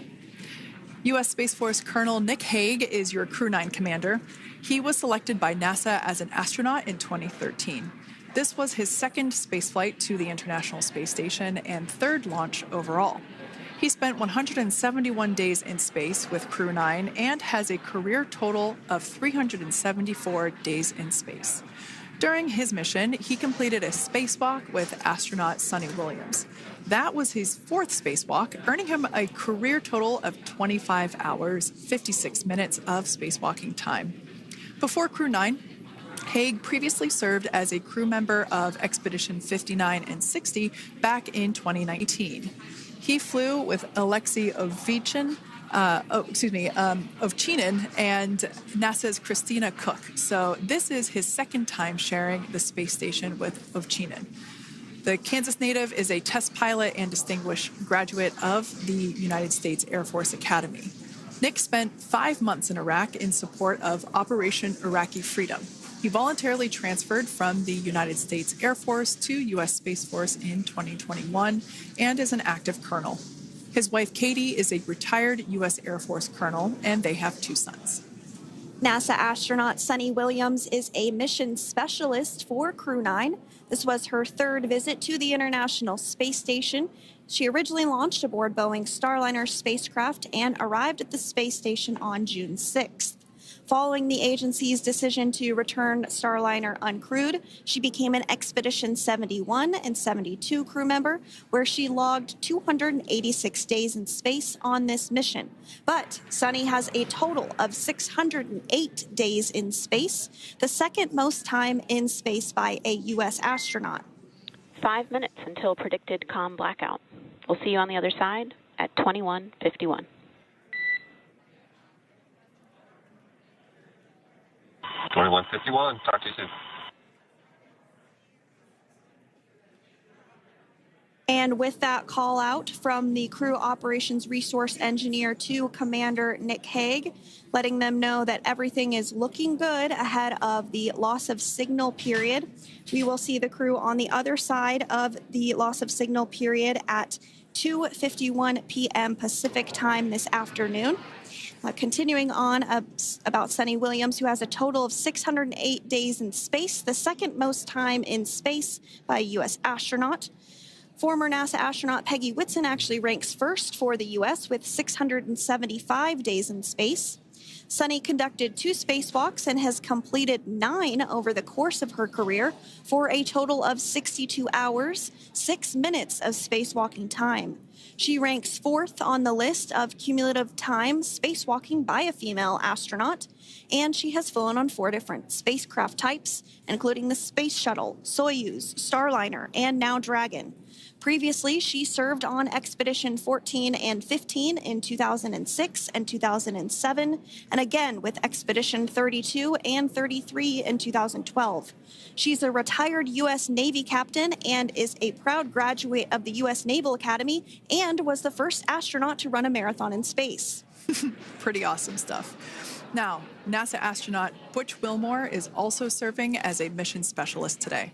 U.S. Space Force Colonel Nick Hague is your Crew-9 commander. He was selected by NASA as an astronaut in 2013. This was his second spaceflight to the International Space Station and third launch overall. He spent 171 days in space with Crew-9 and has a career total of 374 days in space. During his mission, he completed a spacewalk with astronaut Suni Williams. That was his fourth spacewalk, earning him a career total of 25 hours, 56 minutes of spacewalking time. Before Crew-9, Hague previously served as a crew member of Expedition 59 and 60 back in 2019. He flew with Aleksandr Ovchinin and NASA's Christina Cook. So this is his second time sharing the space station with Ovchinin. The Kansas native is a test pilot and distinguished graduate of the United States Air Force Academy. Nick spent 5 months in Iraq in support of Operation Iraqi Freedom. He voluntarily transferred from the United States Air Force to U.S. Space Force in 2021 and is an active colonel. His wife, Katie, is a retired U.S. Air Force colonel, and they have 2 sons. NASA astronaut Suni Williams is a mission specialist for Crew-9. This was her third visit to the International Space Station. She originally launched aboard Boeing's Starliner spacecraft and arrived at the space station on June 6th. Following the agency's decision to return Starliner uncrewed, she became an Expedition 71 and 72 crew member, where she logged 286 days in space on this mission. But Suni has a total of 608 days in space, the second most time in space by a U.S. astronaut. 5 minutes until predicted comm blackout. We'll see you on the other side at 21:51. Talk to you soon. And with that call out from the crew operations resource engineer to Commander Nick Hague, letting them know that everything is looking good ahead of the loss of signal period. We will see the crew on the other side of the loss of signal period at 2:51 p.m. Pacific time this afternoon. Continuing on about Suni Williams, who has a total of 608 days in space, the second most time in space by a U.S. astronaut. Former NASA astronaut Peggy Whitson actually ranks first for the U.S. with 675 days in space. Suni conducted 2 spacewalks and has completed 9 over the course of her career for a total of 62 hours, 6 minutes of spacewalking time. She ranks 4th on the list of cumulative time spacewalking by a female astronaut, and she has flown on 4 different spacecraft types, including the Space Shuttle, Soyuz, Starliner, and now Dragon. Previously, she served on Expedition 14 and 15 in 2006 and 2007, and again with Expedition 32 and 33 in 2012. She's a retired U.S. Navy captain and is a proud graduate of the U.S. Naval Academy and was the first astronaut to run a marathon in space. Pretty awesome stuff. Now, NASA astronaut Butch Wilmore is also serving as a mission specialist today.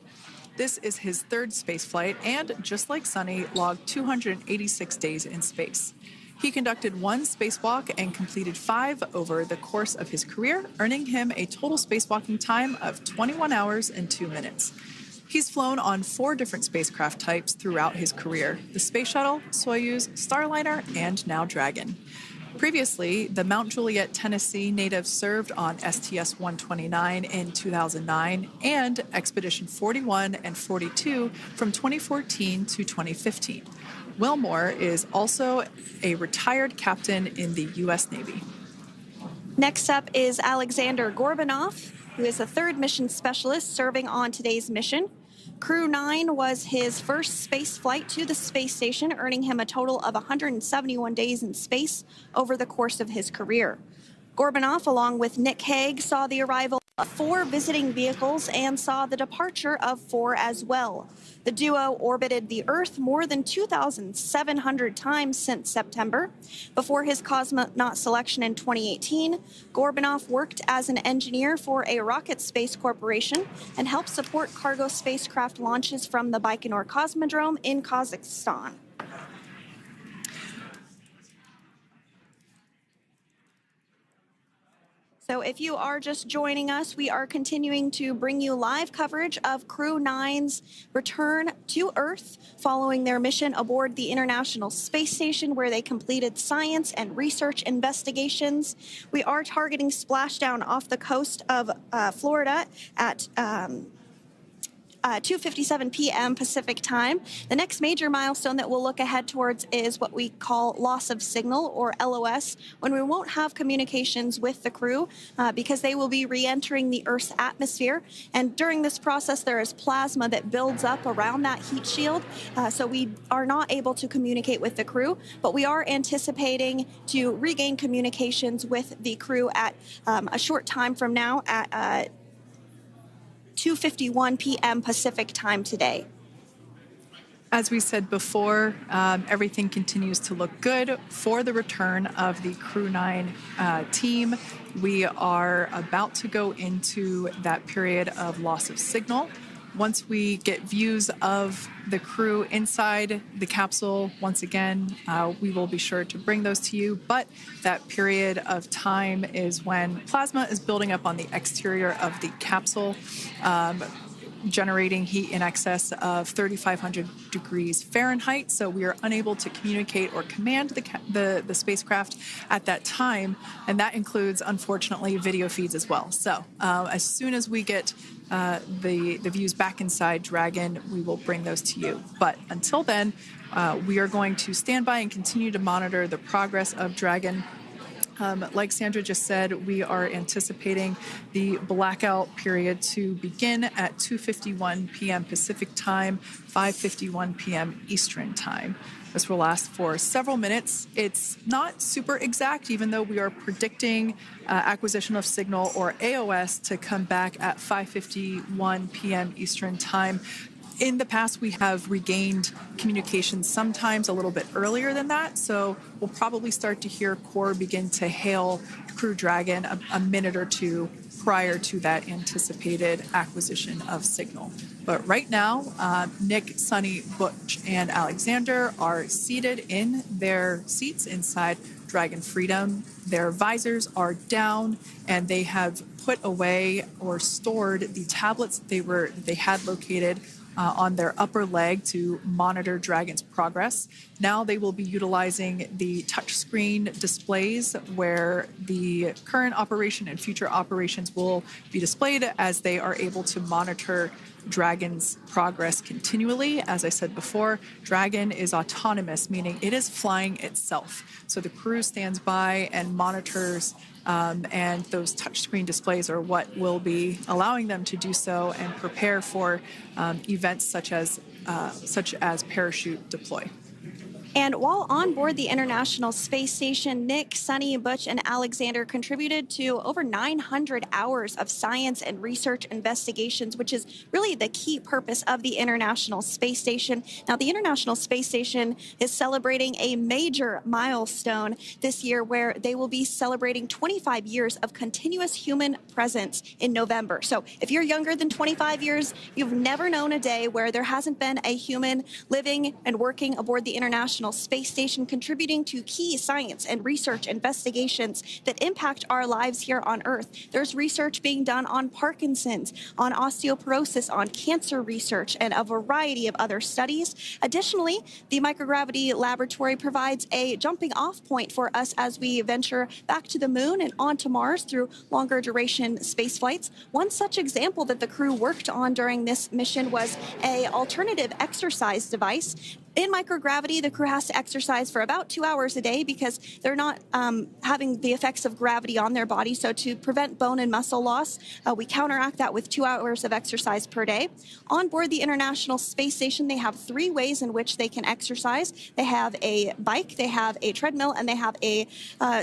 This is his third spaceflight and, just like Suni, logged 286 days in space. He conducted 1 spacewalk and completed 5 over the course of his career, earning him a total spacewalking time of 21 hours and 2 minutes. He's flown on 4 different spacecraft types throughout his career: the Space Shuttle, Soyuz, Starliner, and now Dragon. Previously, the Mount Juliet, Tennessee native served on STS-129 in 2009 and Expedition 41 and 42 from 2014 to 2015. Wilmore is also a retired captain in the U.S. Navy. Next up is Aleksandr Gorbunov, who is the third mission specialist serving on today's mission. Crew-9 was his first space flight to the space station, earning him a total of 171 days in space over the course of his career. Gorbunov, along with Nick Hague, saw the arrival of 4 visiting vehicles and saw the departure of 4 as well. The duo orbited the Earth more than 2,700 times since September. Before his cosmonaut selection in 2018, Gorbunov worked as an engineer for a rocket space corporation and helped support cargo spacecraft launches from the Baikonur Cosmodrome in Kazakhstan. So if you are just joining us, we are continuing to bring you live coverage of Crew-9's return to Earth following their mission aboard the International Space Station, where they completed science and research investigations. We are targeting splashdown off the coast of Florida at 2:57 p.m. Pacific time. The next major milestone that we'll look ahead towards is what we call loss of signal, or LOS, when we won't have communications with the crew because they will be re-entering the Earth's atmosphere. And during this process, there is plasma that builds up around that heat shield, so we are not able to communicate with the crew, but we are anticipating to regain communications with the crew at a short time from now at 2:51 p.m. Pacific time today. As we said before, everything continues to look good for the return of the Crew-9 team. We are about to go into that period of loss of signal. Once we get views of the crew inside the capsule, once again, we will be sure to bring those to you. But that period of time is when plasma is building up on the exterior of the capsule, generating heat in excess of 3,500 degrees Fahrenheit. So we are unable to communicate or command the spacecraft at that time. And that includes, unfortunately, video feeds as well. So as soon as we get the views back inside Dragon, we will bring those to you. But until then, we are going to stand by and continue to monitor the progress of Dragon. Like Sandra just said, we are anticipating the blackout period to begin at 2:51 p.m. Pacific time, 5:51 p.m. Eastern time. This will last for several minutes. It's not super exact, even though we are predicting acquisition of signal, or AOS, to come back at 5:51 p.m. Eastern time. In the past, we have regained communication sometimes a little bit earlier than that, so we'll probably start to hear Core begin to hail Crew Dragon a minute or two prior to that anticipated acquisition of signal. But right now, Nick, Suni, Butch, and Aleksandr are seated in their seats inside Dragon Freedom. Their visors are down, and they have put away or stored the tablets they had located on their upper leg to monitor Dragon's progress. Now they will be utilizing the touchscreen displays, where the current operation and future operations will be displayed as they are able to monitor Dragon's progress continually. As I said before, Dragon is autonomous, meaning it is flying itself. So the crew stands by and monitors, and those touchscreen displays are what will be allowing them to do so and prepare for events such as parachute deploy. And while on board the International Space Station, Nick, Suni, Butch, and Aleksandr contributed to over 900 hours of science and research investigations, which is really the key purpose of the International Space Station. Now, the International Space Station is celebrating a major milestone this year, where they will be celebrating 25 years of continuous human presence in November. So if you're younger than 25 years, you've never known a day where there hasn't been a human living and working aboard the International Space Station, contributing to key science and research investigations that impact our lives here on Earth. There's research being done on Parkinson's, on osteoporosis, on cancer research, and a variety of other studies. Additionally, the microgravity laboratory provides a jumping off point for us as we venture back to the moon and onto Mars through longer duration space flights. One such example that the crew worked on during this mission was an alternative exercise device. In microgravity, the crew has to exercise for about 2 hours a day because they're not having the effects of gravity on their body. So to prevent bone and muscle loss, we counteract that with 2 hours of exercise per day. On board the International Space Station, they have 3 ways in which they can exercise. They have a bike, they have a treadmill, and they have a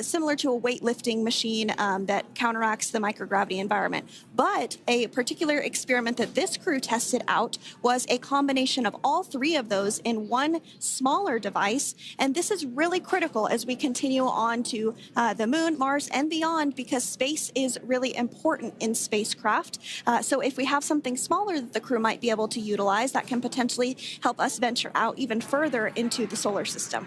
similar to a weightlifting machine that counteracts the microgravity environment. But a particular experiment that this crew tested out was a combination of all 3 of those in one smaller device. And this is really critical as we continue on to the moon, Mars, and beyond, because space is really important in spacecraft. So if we have something smaller that the crew might be able to utilize, that can potentially help us venture out even further into the solar system.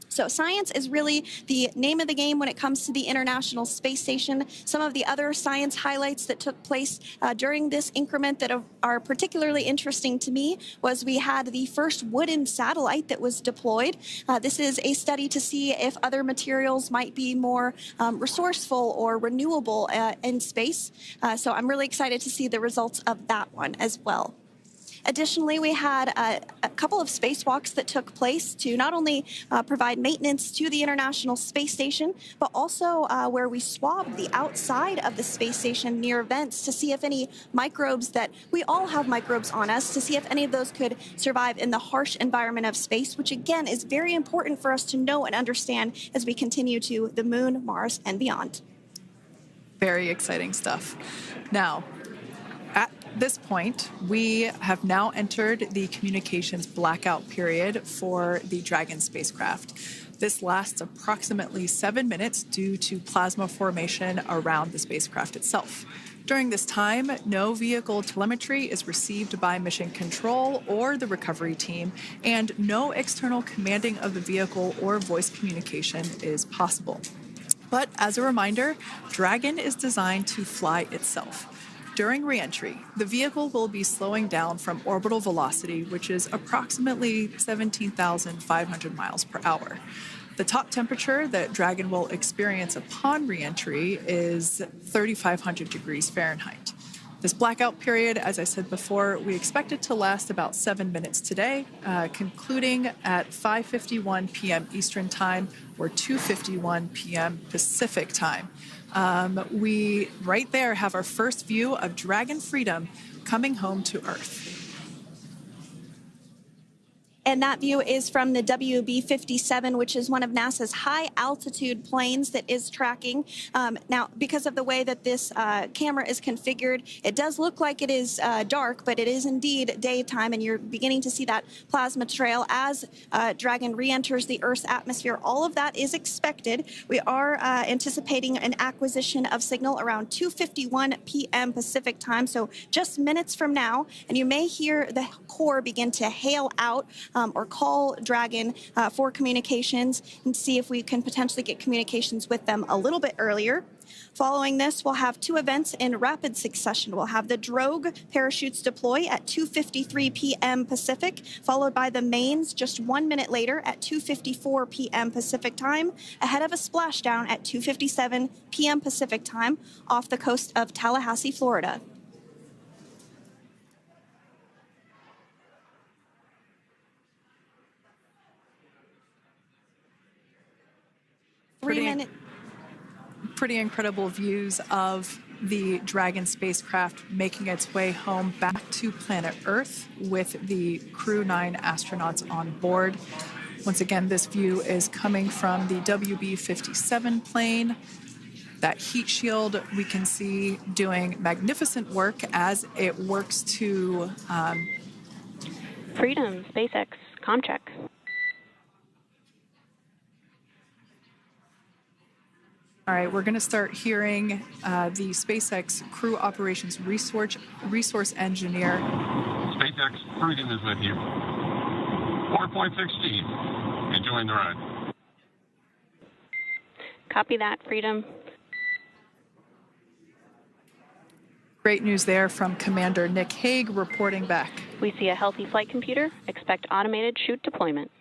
So science is really the name of the game when it comes to the International Space Station. Some of the other science highlights that took place during this increment that are particularly interesting to me was we had the first wooden satellite that was deployed. This is a study to see if other materials might be more resourceful or renewable in space. So I'm really excited to see the results of that one as well. Additionally, we had a couple of spacewalks that took place to not only provide maintenance to the International Space Station, but also where we swabbed the outside of the space station near vents to see if any microbes that we all have microbes on us, to see if any of those could survive in the harsh environment of space, which again is very important for us to know and understand as we continue to the moon, Mars, and beyond. Very exciting stuff. Now, at this point, we have now entered the communications blackout period for the Dragon spacecraft. This lasts approximately 7 minutes due to plasma formation around the spacecraft itself. During this time, no vehicle telemetry is received by mission control or the recovery team, and no external commanding of the vehicle or voice communication is possible. But as a reminder, Dragon is designed to fly itself. During re-entry, the vehicle will be slowing down from orbital velocity, which is approximately 17,500 miles per hour. The top temperature that Dragon will experience upon re-entry is 3,500 degrees Fahrenheit. This blackout period, as I said before, we expect it to last about 7 minutes today, concluding at 5:51 p.m. Eastern Time or 2:51 p.m. Pacific Time. We right there have our first view of Dragon Freedom coming home to Earth. And that view is from the WB-57, which is one of NASA's high-altitude planes that is tracking. Now, because of the way that this camera is configured, it does look like it is dark, but it is indeed daytime, and you're beginning to see that plasma trail as Dragon re-enters the Earth's atmosphere. All of that is expected. We are anticipating an acquisition of signal around 2:51 p.m. Pacific Time, so just minutes from now, and you may hear the core begin to hail out or call Dragon for communications and see if we can potentially get communications with them a little bit earlier. Following this, we'll have two events in rapid succession. We'll have the drogue parachutes deploy at 2:53 p.m. Pacific, followed by the mains just 1 minute later at 2:54 p.m. Pacific Time, ahead of a splashdown at 2:57 p.m. Pacific Time off the coast of Tallahassee, Florida. Pretty incredible views of the Dragon spacecraft making its way home back to planet Earth with the Crew-9 astronauts on board. Once again, this view is coming from the WB-57 plane. That heat shield we can see doing magnificent work as it works to... Freedom, SpaceX, Comcheck. All right, we're going to start hearing the SpaceX Crew Operations Resource Engineer. SpaceX Freedom is with you. 4.16. Enjoying the ride. Copy that, Freedom. Great news there from Commander Nick Hague reporting back. We see a healthy flight computer. Expect automated chute deployment.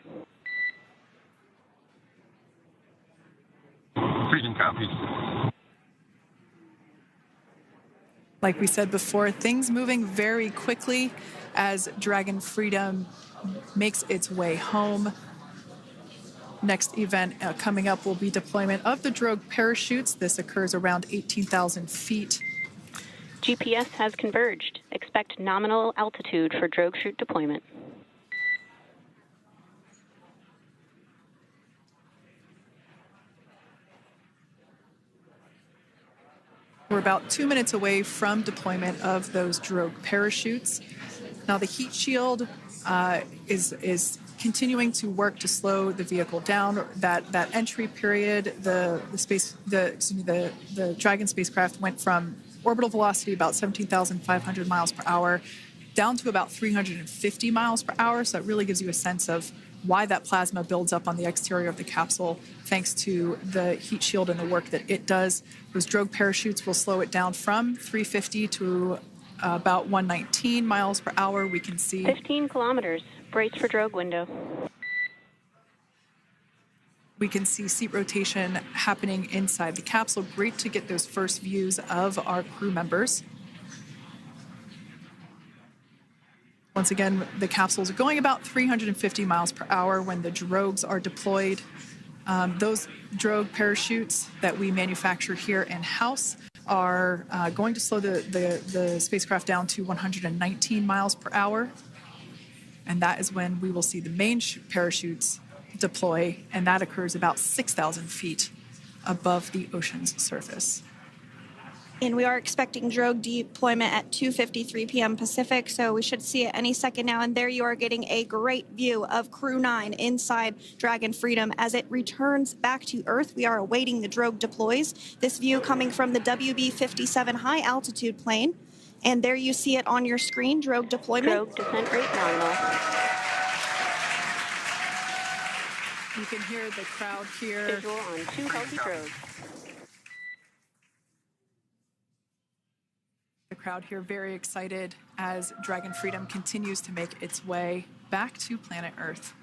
Freedom copies. Like we said before, things moving very quickly as Dragon Freedom makes its way home. Next event coming up will be deployment of the drogue parachutes. This occurs around 18,000 feet. GPS has converged. Expect nominal altitude for drogue chute deployment. We're about 2 minutes away from deployment of those drogue parachutes. Now the heat shield is continuing to work to slow the vehicle down. That entry period, the Dragon spacecraft went from orbital velocity about 17,500 miles per hour down to about 350 miles per hour. So that really gives you a sense of why that plasma builds up on the exterior of the capsule, thanks to the heat shield and the work that it does. Those drogue parachutes will slow it down from 350 to about 119 miles per hour. We can see 15 kilometers. Brace for drogue window. We can see seat rotation happening inside the capsule. Great to get those first views of our crew members. Once again, the capsules are going about 350 miles per hour when the drogues are deployed. Those drogue parachutes that we manufacture here in-house are going to slow the spacecraft down to 119 miles per hour. And that is when we will see the main parachutes deploy, and that occurs about 6,000 feet above the ocean's surface. And we are expecting drogue deployment at 2:53 p.m. Pacific, so we should see it any second now. And there you are getting a great view of Crew-9 inside Dragon Freedom as it returns back to Earth. We are awaiting the drogue deploys. This view coming from the WB-57 high-altitude plane. And there you see it on your screen, drogue deployment. Drogue descent rate nominal. You can hear the crowd here. Visual on 2 healthy drogues. The crowd here very excited as Dragon Freedom continues to make its way back to planet Earth.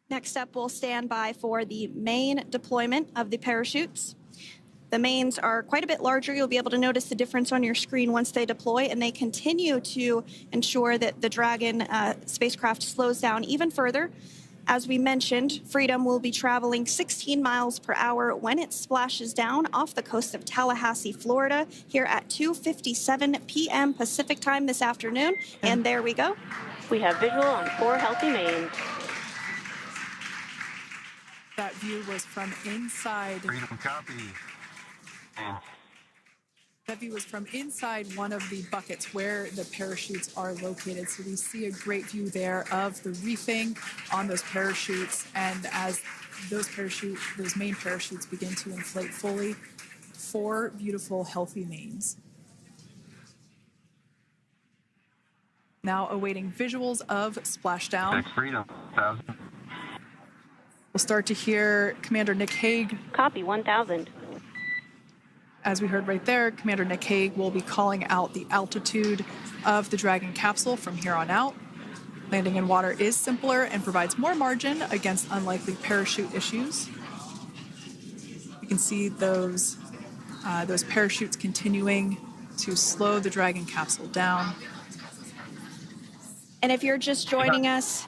Next up, we'll stand by for the main deployment of the parachutes. The mains are quite a bit larger. You'll be able to notice the difference on your screen once they deploy, and they continue to ensure that the Dragon spacecraft slows down even further. As we mentioned, Freedom will be traveling 16 miles per hour when it splashes down off the coast of Tallahassee, Florida, here at 2:57 p.m. Pacific time this afternoon. And there we go. We have visual on 4 healthy mains. That view was from inside. Freedom copy. That view was from inside one of the buckets where the parachutes are located. So we see a great view there of the reefing on those parachutes. And as those main parachutes begin to inflate fully, 4 beautiful, healthy mains. Now awaiting visuals of splashdown. Freedom, 1,000. We'll start to hear Commander Nick Hague. Copy, 1,000. As we heard right there, Commander Nick Hague will be calling out the altitude of the Dragon capsule from here on out. Landing in water is simpler and provides more margin against unlikely parachute issues. You can see those parachutes continuing to slow the Dragon capsule down. And if you're just joining us,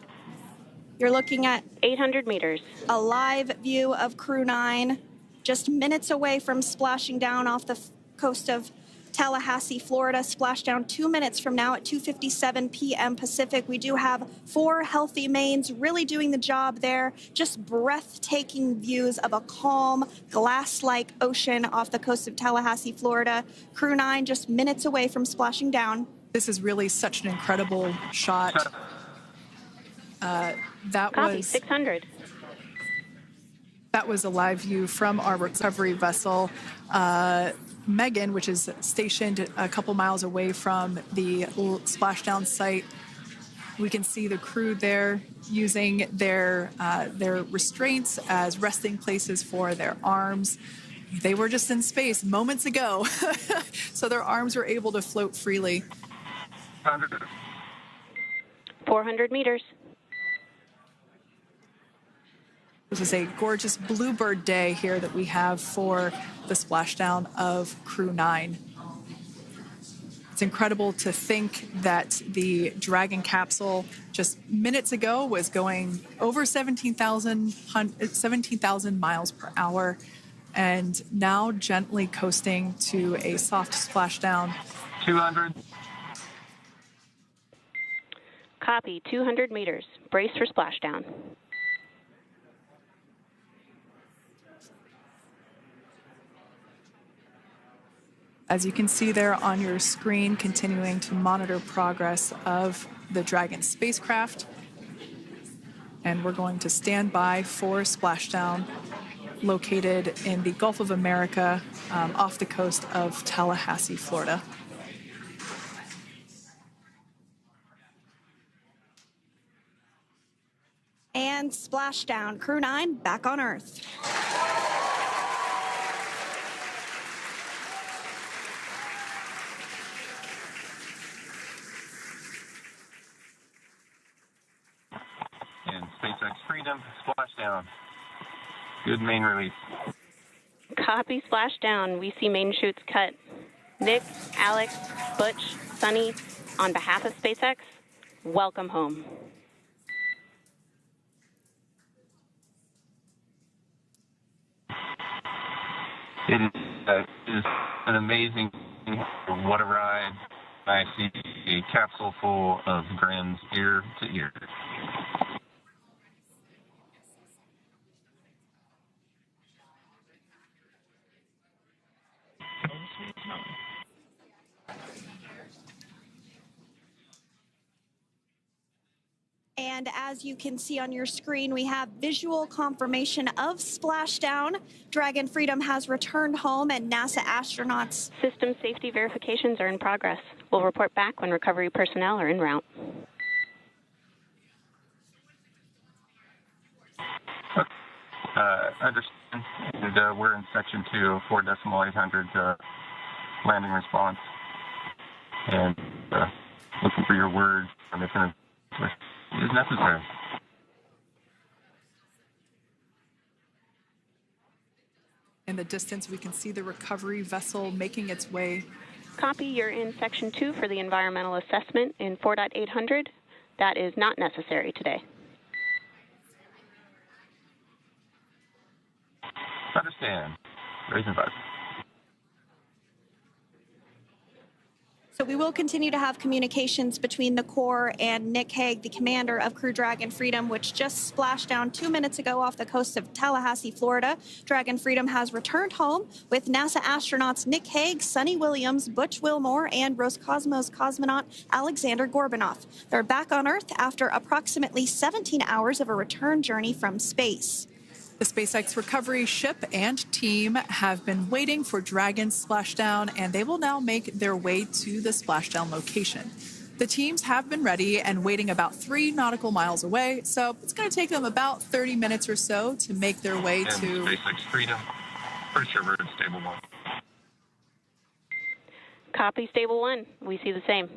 you're looking at 800 meters. a live view of Crew-9 just minutes away from splashing down off the coast of Tallahassee, Florida. Splash down 2 minutes from now at 2:57 p.m. Pacific. We do have 4 healthy mains really doing the job there. Just breathtaking views of a calm, glass-like ocean off the coast of Tallahassee, Florida. Crew-9 just minutes away from splashing down. This is really such an incredible shot. That Copy, was 600. That was a live view from our recovery vessel, Megan, which is stationed a couple miles away from the splashdown site. We can see the crew there using their restraints as resting places for their arms. They were just in space moments ago, so their arms were able to float freely. 400 meters. This is a gorgeous bluebird day here that we have for the splashdown of Crew-9. It's incredible to think that the Dragon capsule just minutes ago was going over 17,000 miles per hour, and now gently coasting to a soft splashdown. 200. Copy, 200 meters. Brace for splashdown. As you can see there on your screen, continuing to monitor progress of the Dragon spacecraft. And we're going to stand by for splashdown located in the Gulf of America off the coast of Tallahassee, Florida. And splashdown, Crew-9 back on Earth. And SpaceX Freedom, splashdown. Good main release. Copy, splashdown. We see main chutes cut. Nick, Alex, Butch, Suni, on behalf of SpaceX, welcome home. It is an amazing, what a ride. I see a capsule full of grins ear to ear. And as you can see on your screen, we have visual confirmation of splashdown. Dragon Freedom has returned home, and NASA astronauts. System safety verifications are in progress. We'll report back when recovery personnel are en route. Understand. And, we're in section 2, 4.800 landing response. And looking for your words on if it is necessary. In the distance, we can see the recovery vessel making its way. Copy, you're in section 2 for the environmental assessment in 4.800. That is not necessary today. Understand. Raising buzz. So we will continue to have communications between the Corps and Nick Hague, the commander of Crew Dragon Freedom, which just splashed down 2 minutes ago off the coast of Tallahassee, Florida. Dragon Freedom has returned home with NASA astronauts Nick Hague, Suni Williams, Butch Wilmore, and Roscosmos cosmonaut Aleksandr Gorbunov. They're back on Earth after approximately 17 hours of a return journey from space. The SpaceX recovery ship and team have been waiting for Dragon's splashdown, and they will now make their way to the splashdown location. The teams have been ready and waiting about 3 nautical miles away, so it's going to take them about 30 minutes or so to make their way and to SpaceX Freedom. Pretty sure we're in stable 1. Copy, stable 1. We see the same.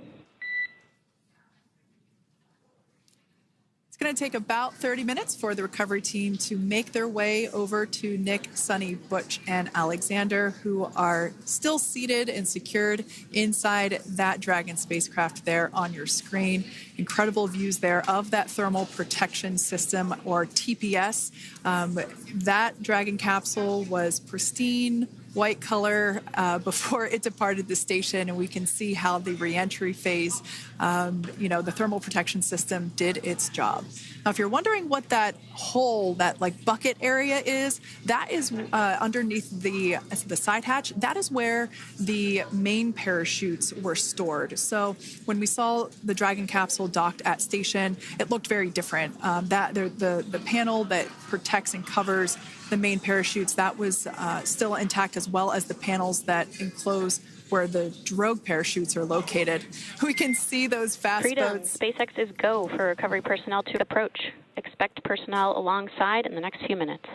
It's going to take about 30 minutes for the recovery team to make their way over to Nick, Suni, Butch, and Aleksandr, who are still seated and secured inside that Dragon spacecraft there on your screen. Incredible views there of that thermal protection system, or TPS. That Dragon capsule was pristine, white color before it departed the station, and we can see how the reentry phase, the thermal protection system did its job. Now, if you're wondering what that hole, that like bucket area is, that is underneath the side hatch. That is where the main parachutes were stored. So when we saw the Dragon capsule docked at station, it looked very different. The panel that protects and covers the main parachutes, that was still intact, as well as the panels that enclose where the drogue parachutes are located. We can see those fast Freedom. boats. SpaceX is go for recovery personnel to approach. Expect personnel alongside in the next few minutes.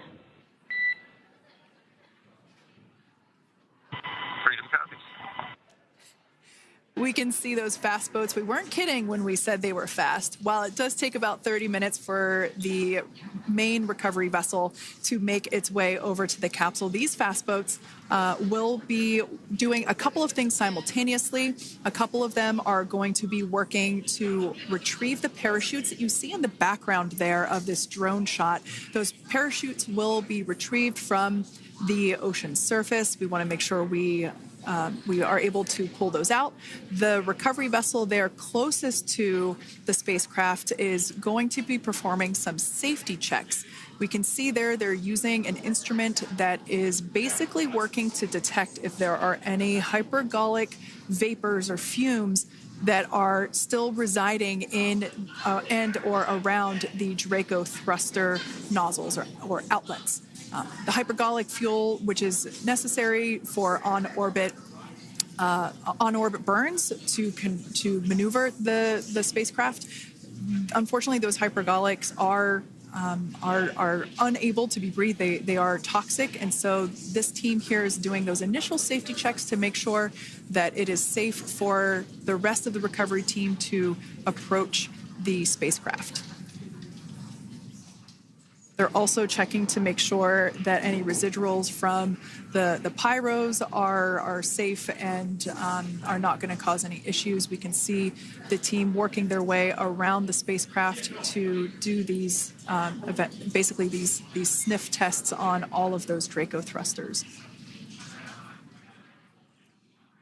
Freedom copies. We can see those fast boats. We weren't kidding when we said they were fast. While it does take about 30 minutes for the main recovery vessel to make its way over to the capsule, these fast boats will be doing a couple of things simultaneously. A couple of them are going to be working to retrieve the parachutes that you see in the background there of this drone shot. Those parachutes will be retrieved from the ocean surface. We want to make sure we are able to pull those out. The recovery vessel there closest to the spacecraft is going to be performing some safety checks. We can see there they're using an instrument that is basically working to detect if there are any hypergolic vapors or fumes that are still residing in and or around the Draco thruster nozzles or outlets. the hypergolic fuel, which is necessary for on-orbit burns to maneuver the spacecraft. Unfortunately, those hypergolics are unable to be breathed. They are toxic, and so this team here is doing those initial safety checks to make sure that it is safe for the rest of the recovery team to approach the spacecraft. They're also checking to make sure that any residuals from the pyros are safe and are not going to cause any issues. We can see the team working their way around the spacecraft to do these basically these sniff tests on all of those Draco thrusters.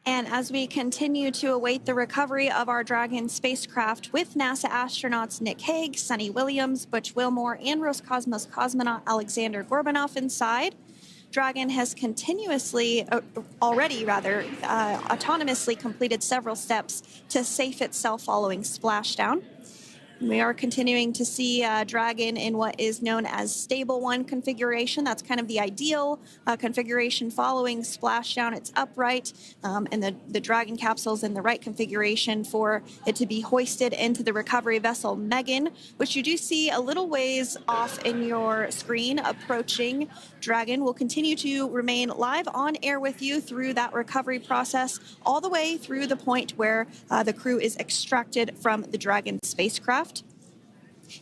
And as we continue to await the recovery of our Dragon spacecraft with NASA astronauts Nick Hague, Suni Williams, Butch Wilmore, and Roscosmos cosmonaut Aleksandr Gorbunov inside, Dragon has autonomously completed several steps to safe itself following splashdown. We are continuing to see Dragon in what is known as stable 1 configuration. That's kind of the ideal configuration following splashdown. It's upright, and the Dragon capsule is in the right configuration for it to be hoisted into the recovery vessel Megan, which you do see a little ways off in your screen approaching. Dragon will continue to remain live on air with you through that recovery process, all the way through the point where the crew is extracted from the Dragon spacecraft.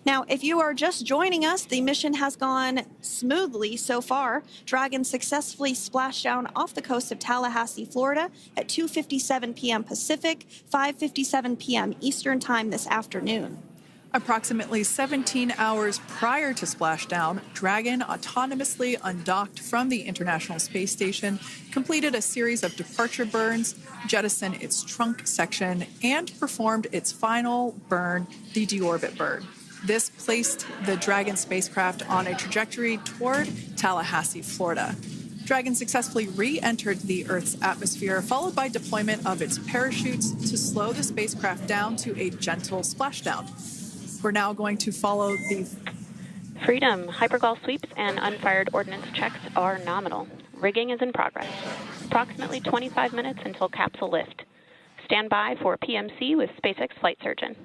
Now, if you are just joining us, the mission has gone smoothly so far. Dragon successfully splashed down off the coast of Tallahassee, Florida at 2:57 p.m. Pacific, 5:57 p.m. Eastern Time this afternoon. Approximately 17 hours prior to splashdown, Dragon autonomously undocked from the International Space Station, completed a series of departure burns, jettisoned its trunk section, and performed its final burn, the deorbit burn. This placed the Dragon spacecraft on a trajectory toward Tallahassee, Florida. Dragon successfully re-entered the Earth's atmosphere, followed by deployment of its parachutes to slow the spacecraft down to a gentle splashdown. We're now going to follow the Freedom. Hypergol sweeps and unfired ordnance checks are nominal. Rigging is in progress. Approximately 25 minutes until capsule lift. Stand by for PMC with SpaceX flight surgeon.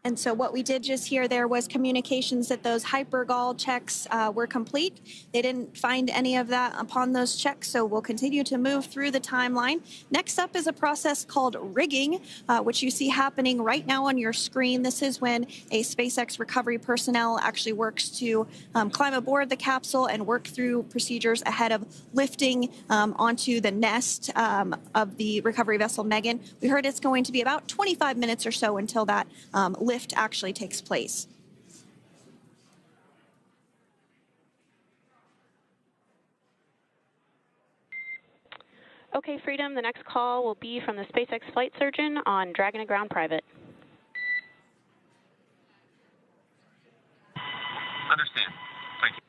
And so what we did just hear there was communications that those hypergol checks were complete. They didn't find any of that upon those checks, so we'll continue to move through the timeline. Next up is a process called rigging, which you see happening right now on your screen. This is when a SpaceX recovery personnel actually works to climb aboard the capsule and work through procedures ahead of lifting onto the nest of the recovery vessel Megan. We heard it's going to be about 25 minutes or so until that lift actually takes place. Okay, Freedom, the next call will be from the SpaceX flight surgeon on Dragon and Ground Private. Understand. Thank you.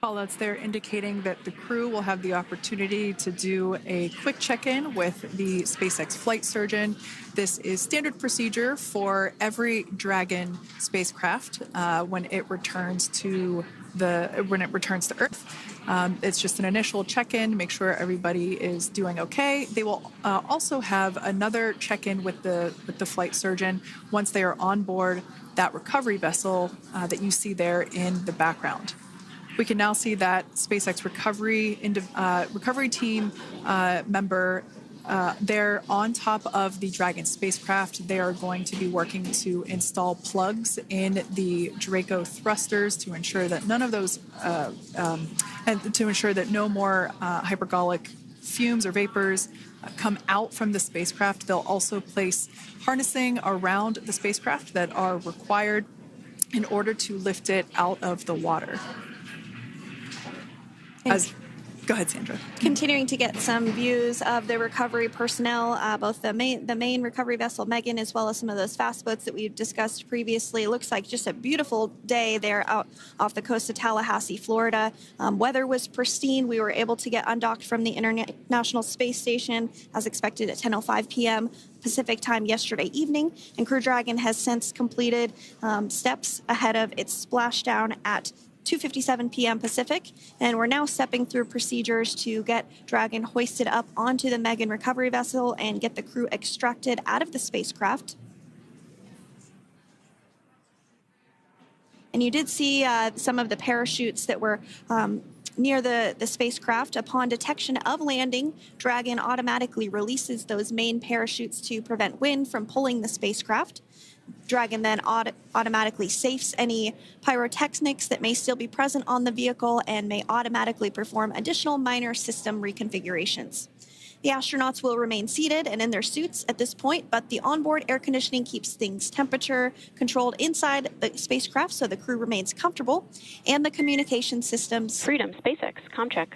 callouts there indicating that the crew will have the opportunity to do a quick check-in with the SpaceX flight surgeon. This is standard procedure for every Dragon spacecraft when it returns to Earth. It's just an initial check-in, make sure everybody is doing okay. They will also have another check-in with the flight surgeon once they are on board that recovery vessel that you see there in the background. We can now see that SpaceX recovery team member they're on top of the Dragon spacecraft. They are going to be working to install plugs in the Draco thrusters to ensure that none of those, and to ensure that no more hypergolic fumes or vapors come out from the spacecraft. They'll also place harnessing around the spacecraft that are required in order to lift it out of the water. Go ahead, Sandra. Continuing to get some views of the recovery personnel, both the main recovery vessel Megan, as well as some of those fast boats that we've discussed previously. It looks like just a beautiful day there out off the coast of Tallahassee, Florida. Weather was pristine. We were able to get undocked from the International Space Station as expected at 10:05 p.m. Pacific time yesterday evening, and Crew Dragon has since completed steps ahead of its splashdown at 2:57 p.m. Pacific, and we're now stepping through procedures to get Dragon hoisted up onto the Megan recovery vessel and get the crew extracted out of the spacecraft. And you did see some of the parachutes that were near the spacecraft. Upon detection of landing, Dragon automatically releases those main parachutes to prevent wind from pulling the spacecraft. Dragon then automatically safes any pyrotechnics that may still be present on the vehicle and may automatically perform additional minor system reconfigurations. The astronauts will remain seated and in their suits at this point, but the onboard air conditioning keeps things temperature controlled inside the spacecraft so the crew remains comfortable, and the communication systems. Freedom, SpaceX, ComCheck.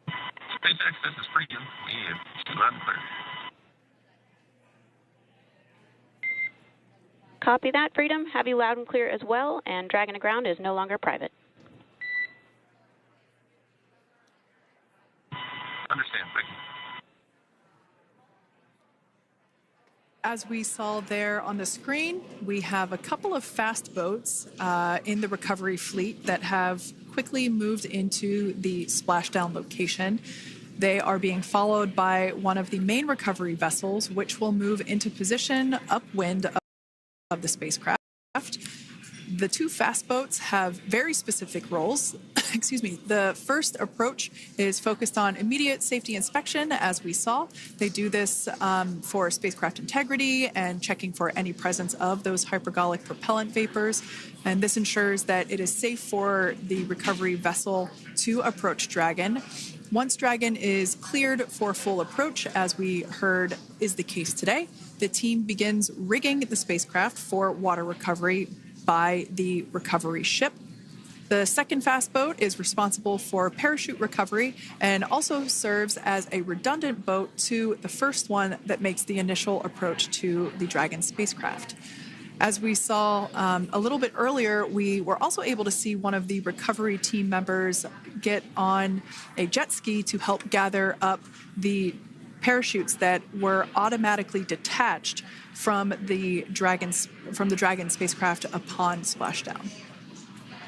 SpaceX, this is Freedom. We loud and clear. Copy that, Freedom. Have you loud and clear as well, and Dragon to ground is no longer private. Understand, thank you. As we saw there on the screen, we have a couple of fast boats in the recovery fleet that have quickly moved into the splashdown location. They are being followed by one of the main recovery vessels, which will move into position upwind of the spacecraft. The two fast boats have very specific roles. Excuse me. The first approach is focused on immediate safety inspection, as we saw. They do this for spacecraft integrity and checking for any presence of those hypergolic propellant vapors. And this ensures that it is safe for the recovery vessel to approach Dragon. Once Dragon is cleared for full approach, as we heard is the case today, the team begins rigging the spacecraft for water recovery by the recovery ship. The second fast boat is responsible for parachute recovery and also serves as a redundant boat to the first one that makes the initial approach to the Dragon spacecraft. As we saw a little bit earlier, we were also able to see one of the recovery team members get on a jet ski to help gather up the parachutes that were automatically detached from the Dragon spacecraft upon splashdown.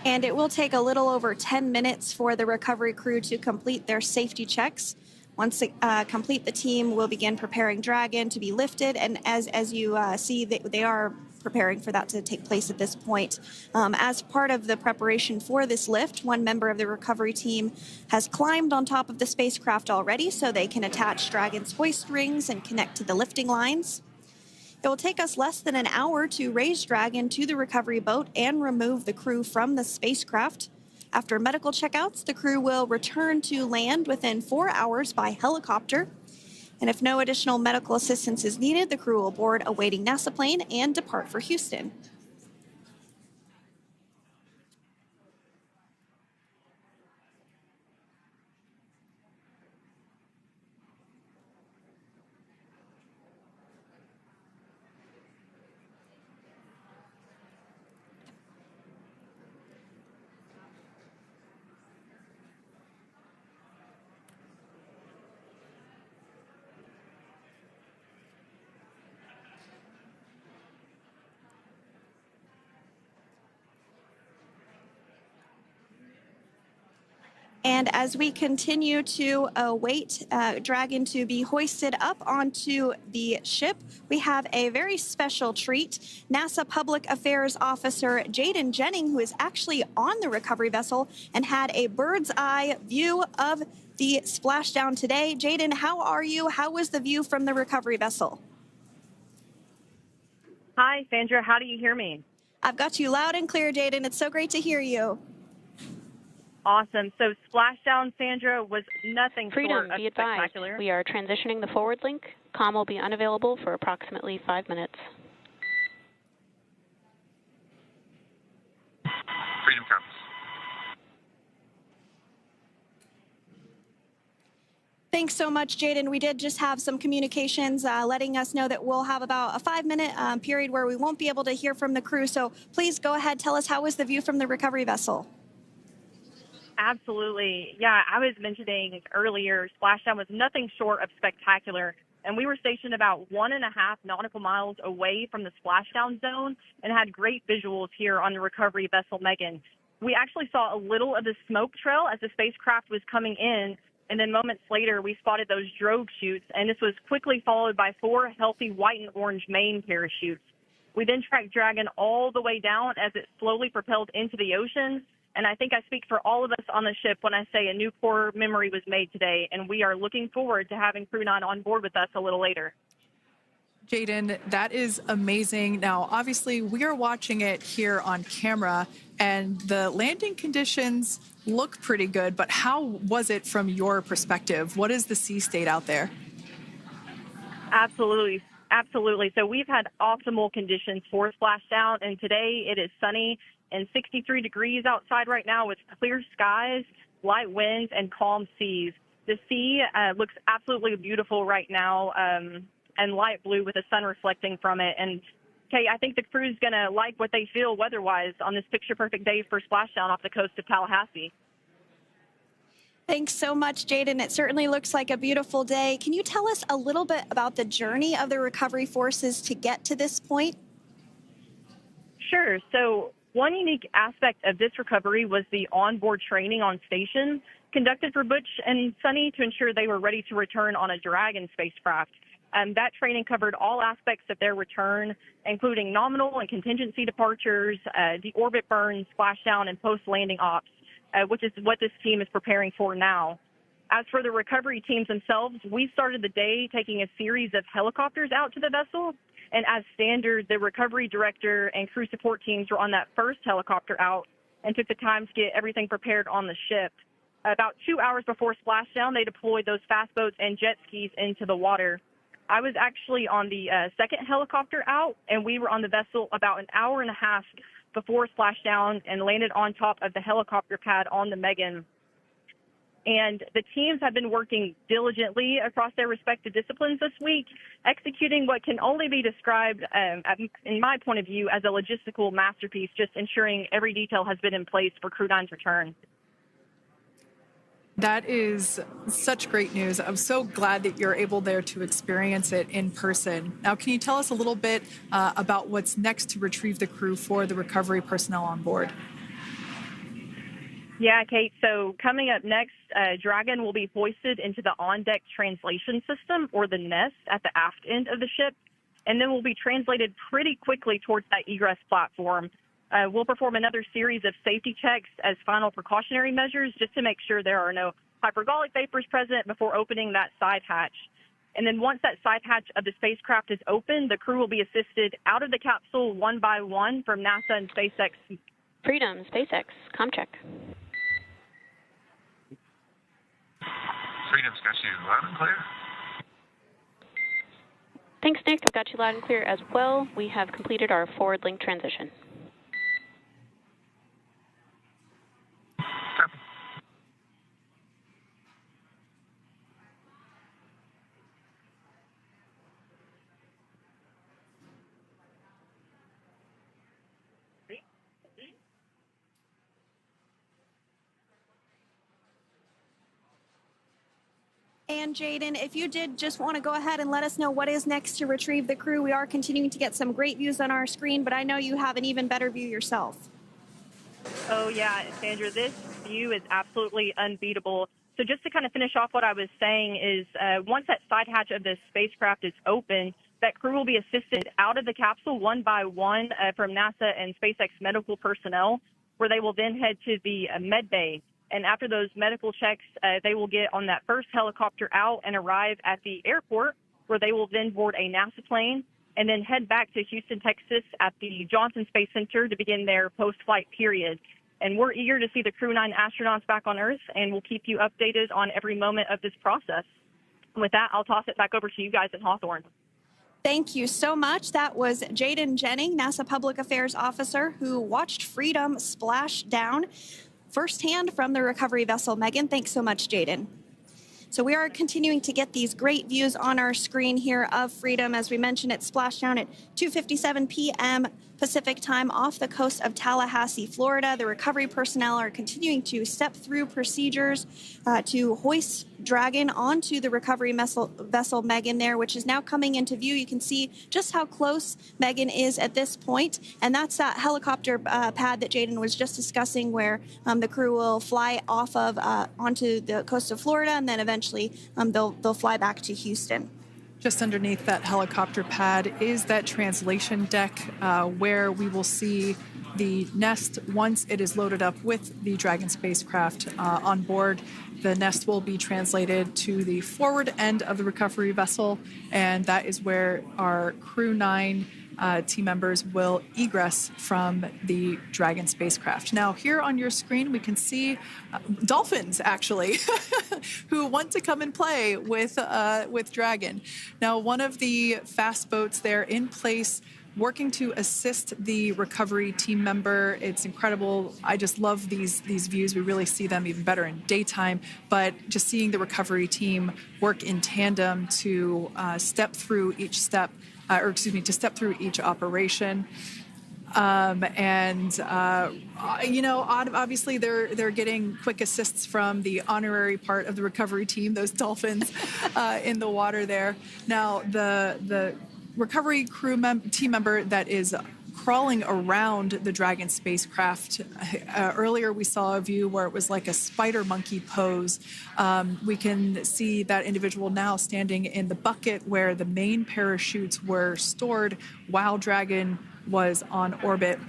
And it will take a little over 10 minutes for the recovery crew to complete their safety checks. Once complete, the team will begin preparing Dragon to be lifted, and as you see, they are preparing for that to take place at this point. As part of the preparation for this lift, one member of the recovery team has climbed on top of the spacecraft already so they can attach Dragon's hoist rings and connect to the lifting lines. It will take us less than an hour to raise Dragon to the recovery boat and remove the crew from the spacecraft. After medical checkouts, the crew will return to land within 4 hours by helicopter. And if no additional medical assistance is needed, the crew will board a waiting NASA plane and depart for Houston. And as we continue to await Dragon to be hoisted up onto the ship, we have a very special treat. NASA Public Affairs Officer Jaden Jennings, who is actually on the recovery vessel and had a bird's eye view of the splashdown today. Jaden, how are you? How was the view from the recovery vessel? Hi, Sandra. How do you hear me? I've got you loud and clear, Jaden. It's so great to hear you. Awesome. So splashdown, Sandra, was nothing Freedom, short of be advised. spectacular. We are transitioning the forward link. Comm will be unavailable for approximately 5 minutes. Freedom comes. Thanks so much, Jaden. We did just have some communications letting us know that we'll have about a 5-minute period where we won't be able to hear from the crew. So please go ahead, tell us, how was the view from the recovery vessel? Absolutely. Yeah, I was mentioning earlier, splashdown was nothing short of spectacular. And we were stationed about 1.5 nautical miles away from the splashdown zone and had great visuals here on the recovery vessel Megan. We actually saw a little of the smoke trail as the spacecraft was coming in, and then moments later we spotted those drogue chutes, and this was quickly followed by 4 healthy white and orange main parachutes. We then tracked Dragon all the way down as it slowly propelled into the ocean, and I think I speak for all of us on the ship when I say a new core memory was made today, and we are looking forward to having Crew-9 on board with us a little later. Jaden, that is amazing. Now, obviously, we are watching it here on camera, and the landing conditions look pretty good, but how was it from your perspective? What is the sea state out there? Absolutely. Absolutely. So we've had optimal conditions for splashdown, and today it is sunny and 63 degrees outside right now with clear skies, light winds, and calm seas. The sea looks absolutely beautiful right now, and light blue with the sun reflecting from it. And Kay, I think the crew's going to like what they feel weather-wise on this picture-perfect day for splashdown off the coast of Tallahassee. Thanks so much, Jaden. It certainly looks like a beautiful day. Can you tell us a little bit about the journey of the recovery forces to get to this point? Sure. So one unique aspect of this recovery was the onboard training on station conducted for Butch and Suni to ensure they were ready to return on a Dragon spacecraft. That training covered all aspects of their return, including nominal and contingency departures, the orbit burn, splashdown, and post-landing ops, which is what this team is preparing for now. As for the recovery teams themselves, we started the day taking a series of helicopters out to the vessel, and as standard, the recovery director and crew support teams were on that first helicopter out and took the time to get everything prepared on the ship. About 2 hours before splashdown, they deployed those fast boats and jet skis into the water. I was actually on the second helicopter out, and we were on the vessel about an hour and a half before splashdown and landed on top of the helicopter pad on the Megan. And the teams have been working diligently across their respective disciplines this week, executing what can only be described, in my point of view, as a logistical masterpiece, just ensuring every detail has been in place for Crew-9's return. That is such great news. I'm so glad that you're able there to experience it in person. Now, can you tell us a little bit about what's next to retrieve the crew for the recovery personnel on board? Yeah, Kate. So coming up next, Dragon will be hoisted into the on-deck translation system, or the nest, at the aft end of the ship, and then will be translated pretty quickly towards that egress platform. We'll perform another series of safety checks as final precautionary measures just to make sure there are no hypergolic vapors present before opening that side hatch. And then once that side hatch of the spacecraft is open, the crew will be assisted out of the capsule one by one from NASA and SpaceX. Freedom, SpaceX, ComCheck. Freedom's got you loud and clear. Thanks, Nick. I've got you loud and clear as well. We have completed our forward link transition. Copy. And Jaden, if you did just want to go ahead and let us know what is next to retrieve the crew, we are continuing to get some great views on our screen, but I know you have an even better view yourself. Oh, yeah, Sandra, this view is absolutely unbeatable. So just to kind of finish off what I was saying is once that side hatch of the spacecraft is open, that crew will be assisted out of the capsule one by one from NASA and SpaceX medical personnel, where they will then head to the med bay. And after those medical checks, they will get on that first helicopter out and arrive at the airport, where they will then board a NASA plane and then head back to Houston, Texas at the Johnson Space Center to begin their post-flight period. And we're eager to see the Crew-9 astronauts back on Earth, and we'll keep you updated on every moment of this process. And with that, I'll toss it back over to you guys in Hawthorne. Thank you so much. That was Jaden Jennings, NASA Public Affairs Officer, who watched Freedom splash down firsthand from the recovery vessel Megan. Thanks so much, Jaden. So we are continuing to get these great views on our screen here of Freedom. As we mentioned, it splashed down at 2:57 p.m. Pacific time off the coast of Tallahassee, Florida. The recovery personnel are continuing to step through procedures to hoist Dragon onto the recovery vessel Megan there, which is now coming into view. You can see just how close Megan is at this point, and that's that helicopter pad that Jaden was just discussing, where the crew will fly off of onto the coast of Florida, and then eventually they'll fly back to Houston. Just underneath that helicopter pad is that translation deck where we will see the nest once it is loaded up with the Dragon spacecraft on board. The nest will be translated to the forward end of the recovery vessel, and that is where our Crew-9 team members will egress from the Dragon spacecraft. Now, here on your screen, we can see dolphins, actually, who want to come and play with Dragon. Now, one of the fast boats there in place, working to assist the recovery team member. It's incredible. I just love these views. We really see them even better in daytime, but just seeing the recovery team work in tandem to step through each step, to step through each operation. Obviously they're getting quick assists from the honorary part of the recovery team, those dolphins in the water there. Now, the recovery team member that is crawling around the Dragon spacecraft. Earlier we saw a view where it was like a spider monkey pose. We can see that individual now standing in the bucket where the main parachutes were stored while Dragon was on orbit.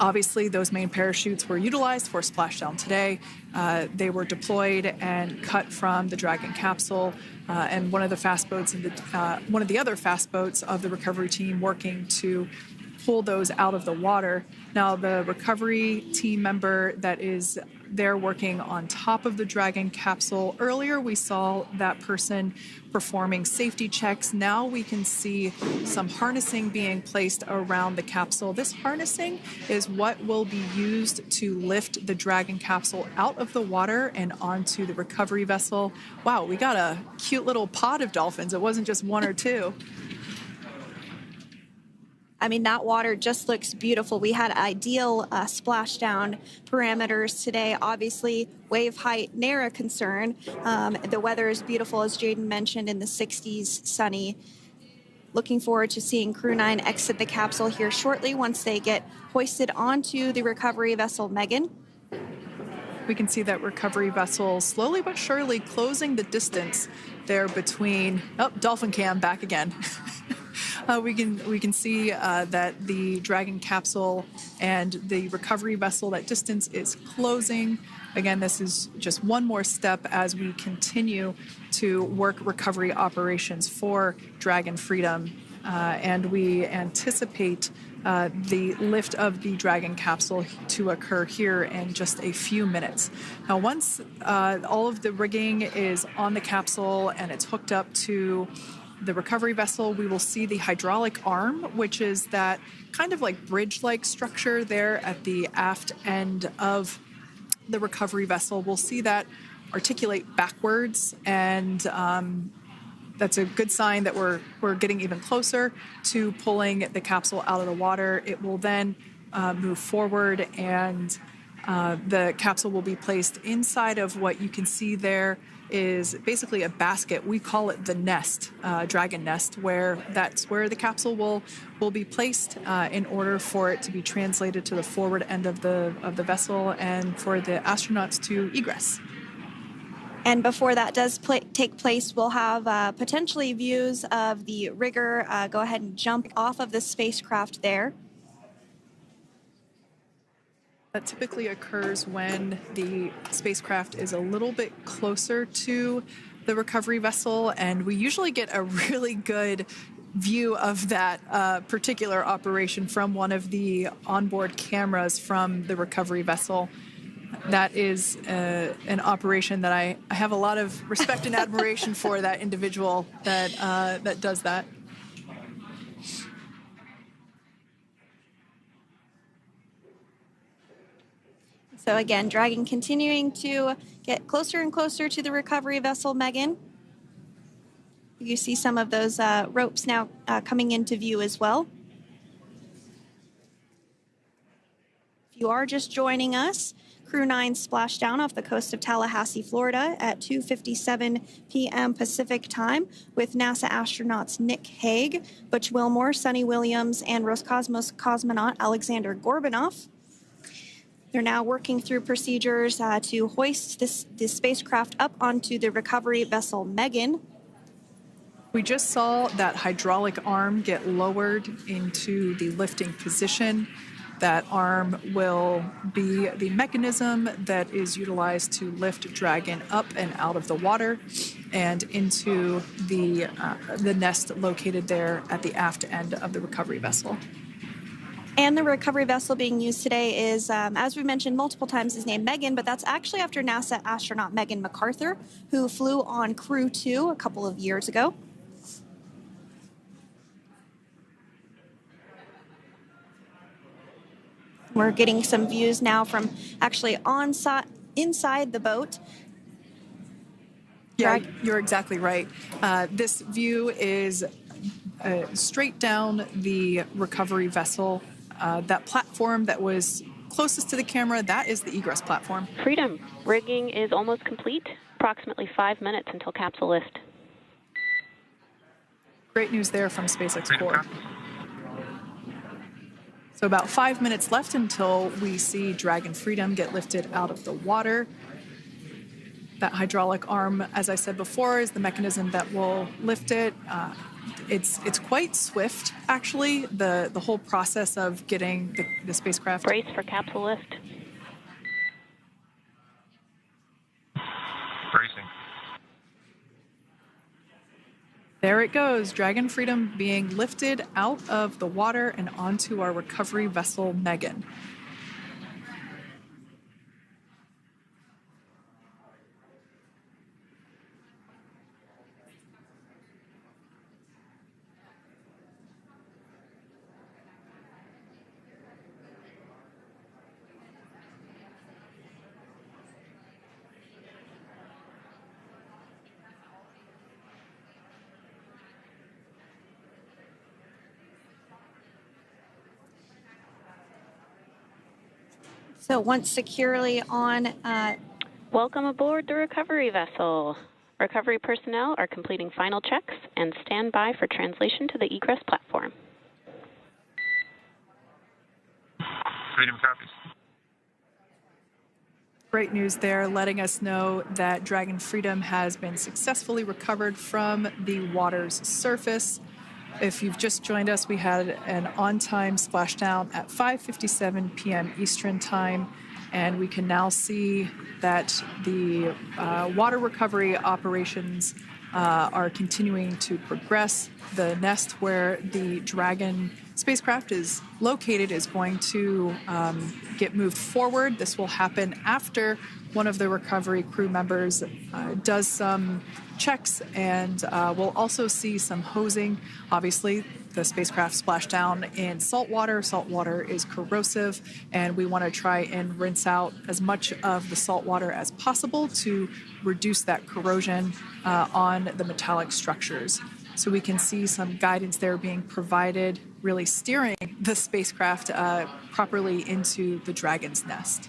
Obviously, those main parachutes were utilized for splashdown today. They were deployed and cut from the Dragon capsule, and one of the other fast boats of the recovery team working to pull those out of the water. Now, the recovery team member that is there working on top of the Dragon capsule. Earlier, we saw that person performing safety checks. Now we can see some harnessing being placed around the capsule. This harnessing is what will be used to lift the Dragon capsule out of the water and onto the recovery vessel. Wow, we got a cute little pod of dolphins. It wasn't just one or two. I mean, that water just looks beautiful. We had ideal splashdown parameters today. Obviously, wave height, ne'er a concern. The weather is beautiful, as Jaden mentioned, in the 60s, sunny. Looking forward to seeing Crew-9 exit the capsule here shortly once they get hoisted onto the recovery vessel Megan. We can see that recovery vessel slowly but surely closing the distance there between... Oh, dolphin cam back again. We can see that the Dragon capsule and the recovery vessel, that distance is closing. Again, this is just one more step as we continue to work recovery operations for Dragon Freedom, and we anticipate the lift of the Dragon capsule to occur here in just a few minutes. Now, once all of the rigging is on the capsule and it's hooked up to the recovery vessel, we will see the hydraulic arm, which is that kind of like bridge-like structure there at the aft end of the recovery vessel. We'll see that articulate backwards, and that's a good sign that we're getting even closer to pulling the capsule out of the water. It will then move forward, and the capsule will be placed inside of what you can see there is basically a basket. We call it the nest, Dragon nest, where that's where the capsule will be placed in order for it to be translated to the forward end of the vessel and for the astronauts to egress. And before that does take place, we'll have potentially views of the rigger go ahead and jump off of the spacecraft there. That typically occurs when the spacecraft is a little bit closer to the recovery vessel, and we usually get a really good view of that particular operation from one of the onboard cameras from the recovery vessel. That is an operation that I have a lot of respect and admiration for, that individual that does that. So again, Dragon continuing to get closer and closer to the recovery vessel, Megan. You see some of those ropes now coming into view as well. If you are just joining us, Crew-9 splashed down off the coast of Tallahassee, Florida at 2:57 p.m. Pacific time with NASA astronauts Nick Hague, Butch Wilmore, Suni Williams, and Roscosmos cosmonaut Aleksandr Gorbunov. They're now working through procedures to hoist this spacecraft up onto the recovery vessel Megan. We just saw that hydraulic arm get lowered into the lifting position. That arm will be the mechanism that is utilized to lift Dragon up and out of the water and into the nest located there at the aft end of the recovery vessel. And the recovery vessel being used today is, as we mentioned multiple times, is named Megan, but that's actually after NASA astronaut Megan McArthur, who flew on Crew-2 a couple of years ago. We're getting some views now from actually inside the boat. Yeah, you're exactly right. This view is straight down the recovery vessel. That platform that was closest to the camera, that is the egress platform. Freedom. Rigging is almost complete. Approximately 5 minutes until capsule lift. Great news there from SpaceX Core. So about 5 minutes left until we see Dragon Freedom get lifted out of the water. That hydraulic arm, as I said before, is the mechanism that will lift it. It's quite swift, actually, the whole process of getting the spacecraft. Brace for capsule lift. Bracing. There it goes, Dragon Freedom being lifted out of the water and onto our recovery vessel, Megan. So once securely on... Welcome aboard the recovery vessel. Recovery personnel are completing final checks and stand by for translation to the egress platform. Freedom copies. Great news there, letting us know that Dragon Freedom has been successfully recovered from the water's surface. If you've just joined us, we had an on-time splashdown at 5:57 p.m. Eastern Time, and we can now see that the water recovery operations are continuing to progress. The nest where the Dragon spacecraft is located is going to get moved forward. This will happen after one of the recovery crew members does some checks, and we'll also see some hosing. Obviously, the spacecraft splashed down in salt water. Salt water is corrosive, and we want to try and rinse out as much of the salt water as possible to reduce that corrosion on the metallic structures. So we can see some guidance there being provided, really steering the spacecraft properly into the Dragon's nest.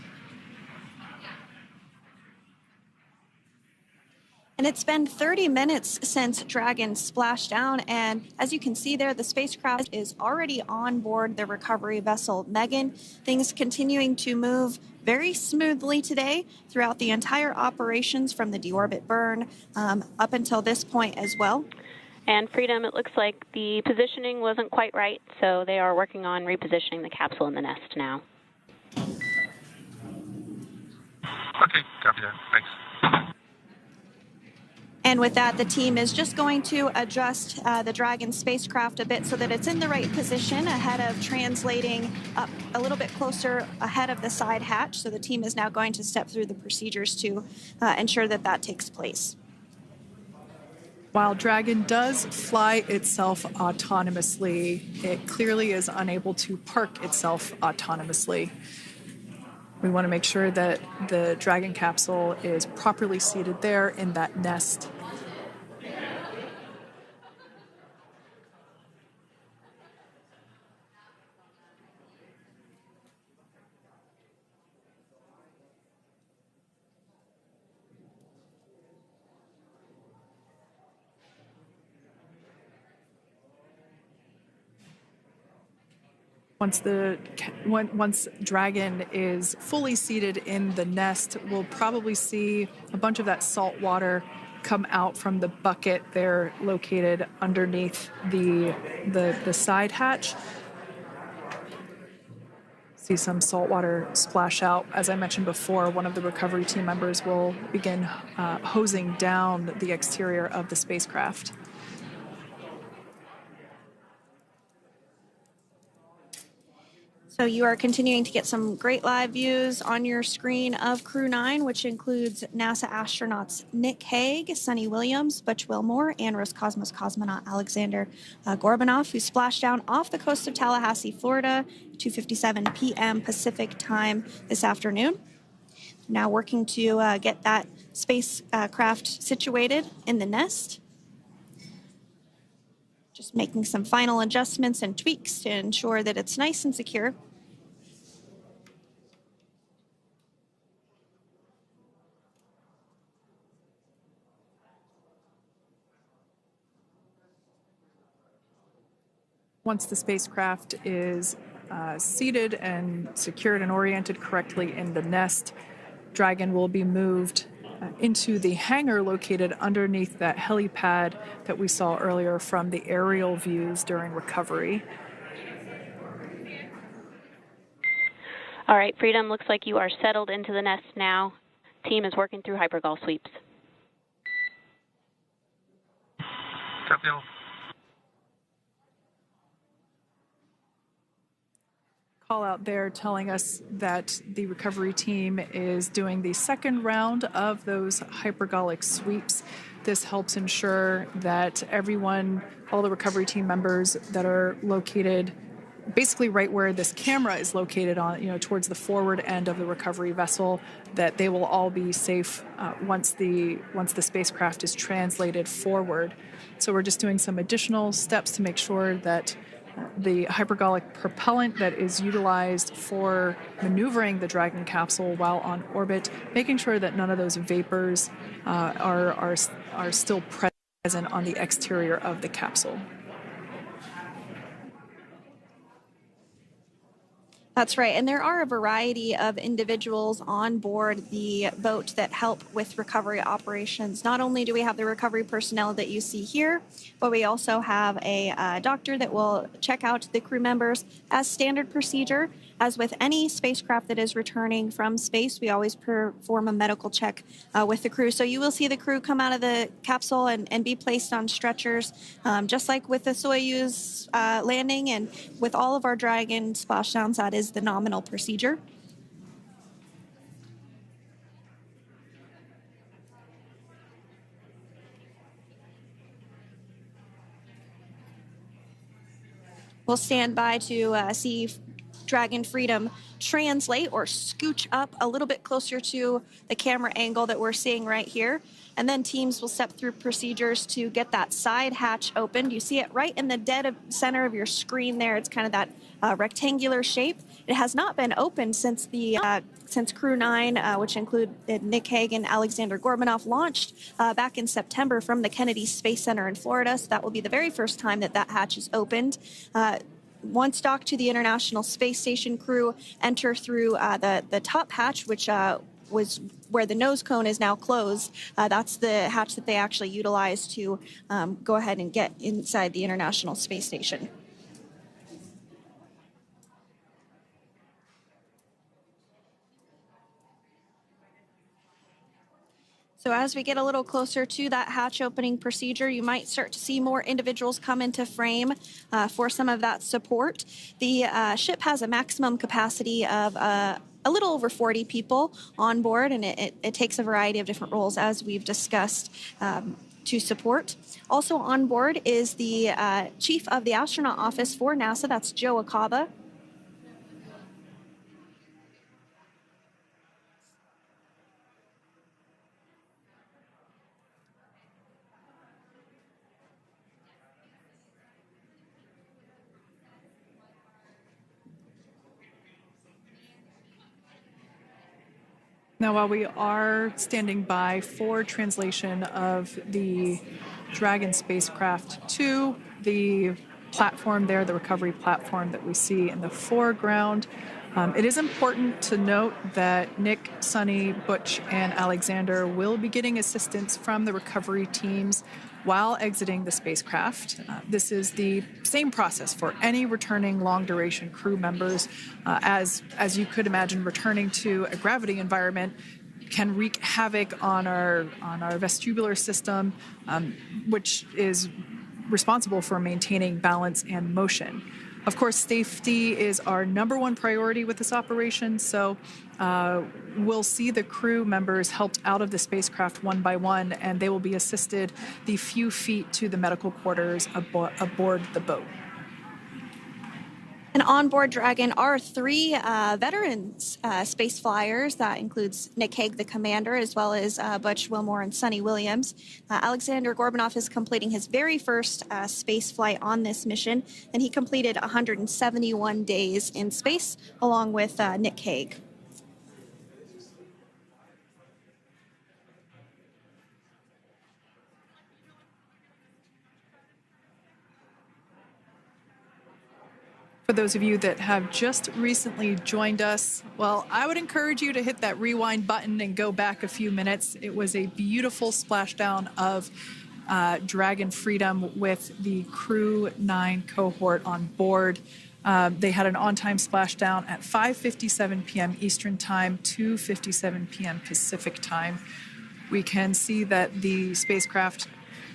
And it's been 30 minutes since Dragon splashed down, and as you can see there, the spacecraft is already on board the recovery vessel Megan. Things continuing to move very smoothly today throughout the entire operations from the deorbit burn up until this point as well. And Freedom, it looks like the positioning wasn't quite right, so they are working on repositioning the capsule in the nest now. Okay, copy that. Thanks. And with that, the team is just going to adjust the Dragon spacecraft a bit so that it's in the right position ahead of translating up a little bit closer ahead of the side hatch. So the team is now going to step through the procedures to ensure that that takes place. While Dragon does fly itself autonomously, it clearly is unable to park itself autonomously. We want to make sure that the Dragon capsule is properly seated there in that nest. Once Dragon is fully seated in the nest, we'll probably see a bunch of that salt water come out from the bucket there located underneath the side hatch. See some salt water splash out. As I mentioned before, one of the recovery team members will begin hosing down the exterior of the spacecraft. So you are continuing to get some great live views on your screen of Crew-9, which includes NASA astronauts Nick Hague, Suni Williams, Butch Wilmore, and Roscosmos cosmonaut Aleksandr Gorbunov, who splashed down off the coast of Tallahassee, Florida, 2:57 p.m. Pacific time this afternoon. Now working to get that spacecraft situated in the nest. Just making some final adjustments and tweaks to ensure that it's nice and secure. Once the spacecraft is seated and secured and oriented correctly in the nest, Dragon will be moved into the hangar located underneath that helipad that we saw earlier from the aerial views during recovery. All right, Freedom, looks like you are settled into the nest now. Team is working through hypergol sweeps. Copy all. Call out there telling us that the recovery team is doing the second round of those hypergolic sweeps. This helps ensure that everyone, all the recovery team members that are located basically right where this camera is located on, towards the forward end of the recovery vessel, that they will all be safe once the spacecraft is translated forward. So we're just doing some additional steps to make sure that the hypergolic propellant that is utilized for maneuvering the Dragon capsule while on orbit, making sure that none of those vapors are still present on the exterior of the capsule. That's right, and there are a variety of individuals on board the boat that help with recovery operations. Not only do we have the recovery personnel that you see here, but we also have a doctor that will check out the crew members as standard procedure. As with any spacecraft that is returning from space, we always perform a medical check with the crew. So you will see the crew come out of the capsule and be placed on stretchers, just like with the Soyuz landing and with all of our Dragon splashdowns, that is the nominal procedure. We'll stand by to see Dragon Freedom translate or scooch up a little bit closer to the camera angle that we're seeing right here. And then teams will step through procedures to get that side hatch opened. You see it right in the dead center of your screen there. It's kind of that rectangular shape. It has not been opened since since Crew-9, which included Nick Hague and Aleksandr Gorbunov, launched back in September from the Kennedy Space Center in Florida. So that will be the very first time that hatch is opened. Once docked to the International Space Station, crew enter through the top hatch, which was where the nose cone is now closed. That's the hatch that they actually utilize to go ahead and get inside the International Space Station. So as we get a little closer to that hatch opening procedure, you might start to see more individuals come into frame for some of that support. The ship has a maximum capacity of a little over 40 people on board, and it takes a variety of different roles, as we've discussed, to support. Also on board is the chief of the astronaut office for NASA, that's Joe Acaba. Now, while we are standing by for translation of the Dragon spacecraft to the platform there, the recovery platform that we see in the foreground, it is important to note that Nick, Suni, Butch, and Aleksandr will be getting assistance from the recovery teams while exiting the spacecraft. This is the same process for any returning long-duration crew members. As you could imagine, returning to a gravity environment can wreak havoc on our vestibular system, which is responsible for maintaining balance and motion. Of course, safety is our number one priority with this operation, so we'll see the crew members helped out of the spacecraft one by one, and they will be assisted the few feet to the medical quarters aboard the boat. And on board Dragon are three veterans space flyers. That includes Nick Hague, the commander, as well as Butch Wilmore and Suni Williams. Aleksandr Gorbunov is completing his very first space flight on this mission, and he completed 171 days in space along with Nick Hague. For those of you that have just recently joined us, well, I would encourage you to hit that rewind button and go back a few minutes. It was a beautiful splashdown of Dragon Freedom with the Crew-9 cohort on board. They had an on-time splashdown at 5:57 p.m. Eastern Time, 2:57 p.m. Pacific Time. We can see that the spacecraft...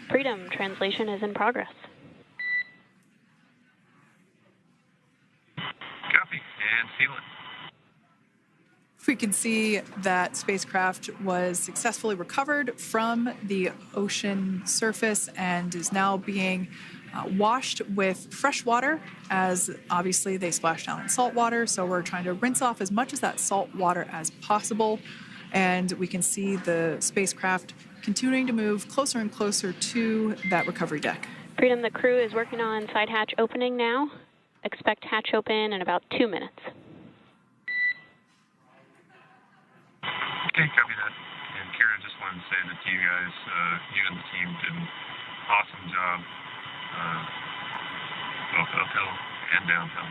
Freedom translation is in progress. Copy, and seal it. We can see that spacecraft was successfully recovered from the ocean surface and is now being washed with fresh water, as obviously they splashed down in salt water. So we're trying to rinse off as much of that salt water as possible. And we can see the spacecraft continuing to move closer and closer to that recovery deck. Freedom, the crew is working on side hatch opening now. Expect hatch open in about 2 minutes. Okay, copy that. And Kira, just wanted to say that you guys, you and the team did an awesome job, both uphill and downhill.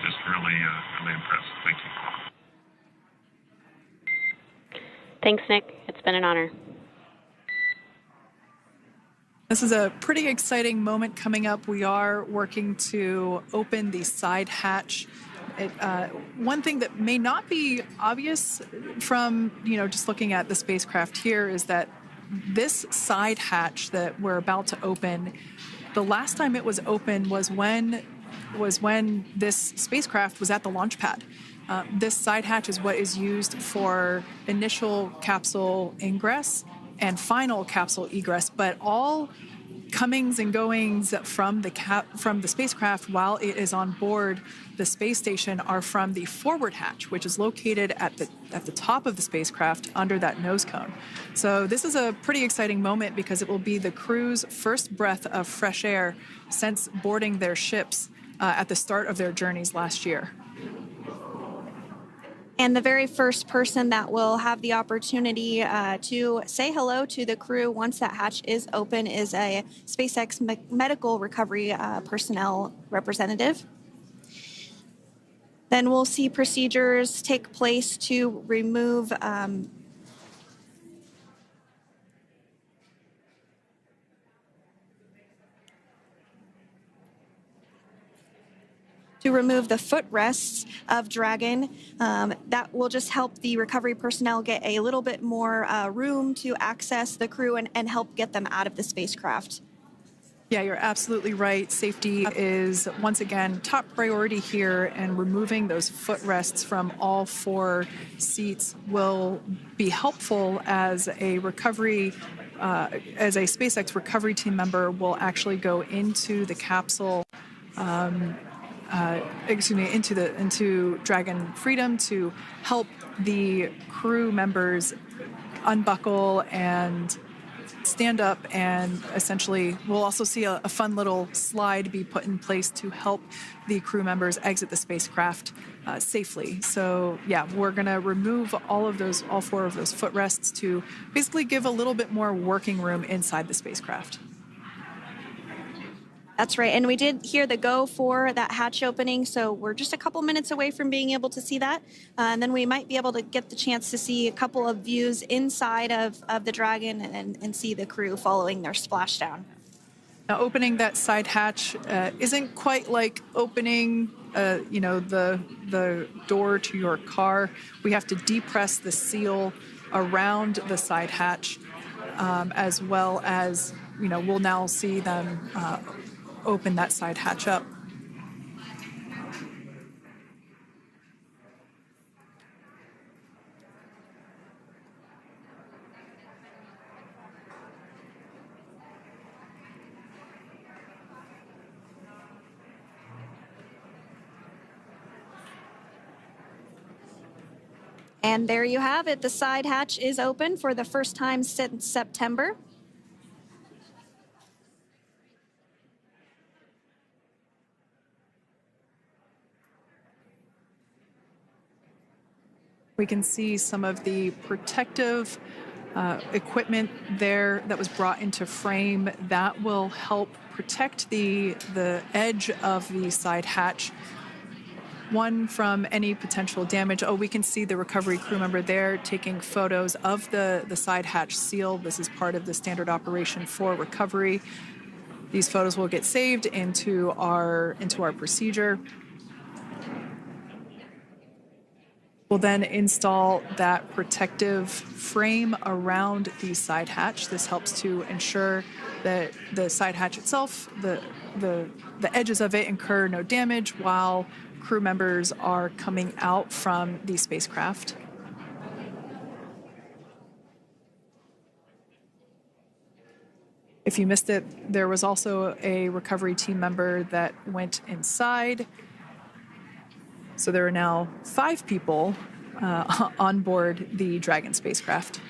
Just really, really impressed. Thank you. Thanks, Nick. It's been an honor. This is a pretty exciting moment coming up. We are working to open the side hatch. One thing that may not be obvious from, just looking at the spacecraft here is that this side hatch that we're about to open, the last time it was open was when this spacecraft was at the launch pad. This side hatch is what is used for initial capsule ingress and final capsule egress, but all comings and goings from the spacecraft while it is on board the space station are from the forward hatch, which is located at the top of the spacecraft under that nose cone. So this is a pretty exciting moment because it will be the crew's first breath of fresh air since boarding their ships at the start of their journeys last year. And the very first person that will have the opportunity to say hello to the crew once that hatch is open is a SpaceX medical recovery personnel representative. Then we'll see procedures take place to remove the footrests of Dragon. That will just help the recovery personnel get a little bit more room to access the crew and help get them out of the spacecraft. Yeah, you're absolutely right. Safety is, once again, top priority here, and removing those footrests from all 4 seats will be helpful as a SpaceX recovery team member will actually go into the capsule into Dragon Freedom to help the crew members unbuckle and stand up, and essentially we'll also see a fun little slide be put in place to help the crew members exit the spacecraft safely. So yeah, we're going to remove all 4 of those footrests to basically give a little bit more working room inside the spacecraft. That's right. And we did hear the go for that hatch opening, so we're just a couple minutes away from being able to see that. And then we might be able to get the chance to see a couple of views inside of the Dragon and see the crew following their splashdown. Now, opening that side hatch isn't quite like opening, the door to your car. We have to depress the seal around the side hatch, as well as, we'll now see them open that side hatch up. And there you have it. The side hatch is open for the first time since September. We can see some of the protective equipment there that was brought into frame that will help protect the edge of the side hatch, one, from any potential damage. Oh, we can see the recovery crew member there taking photos of the side hatch seal. This is part of the standard operation for recovery. These photos will get saved into our procedure. We'll then install that protective frame around the side hatch. This helps to ensure that the side hatch itself, the edges of it, incur no damage while crew members are coming out from the spacecraft. If you missed it, there was also a recovery team member that went inside. So there are now 5 people on board the Dragon spacecraft.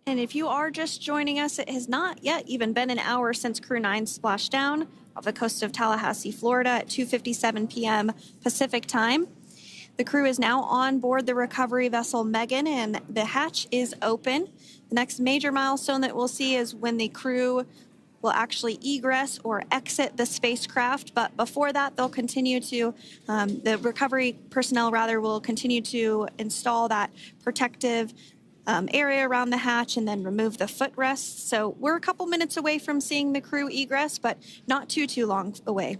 And if you are just joining us, it has not yet even been an hour since Crew-9 splashed down off the coast of Tallahassee, Florida at 2:57 p.m. Pacific time. The crew is now on board the recovery vessel Megan, and the hatch is open. The next major milestone that we'll see is when the crew will actually egress or exit the spacecraft. But before that, they'll continue to, the recovery personnel will continue to install that protective area around the hatch and then remove the footrests. So we're a couple minutes away from seeing the crew egress, but not too long away.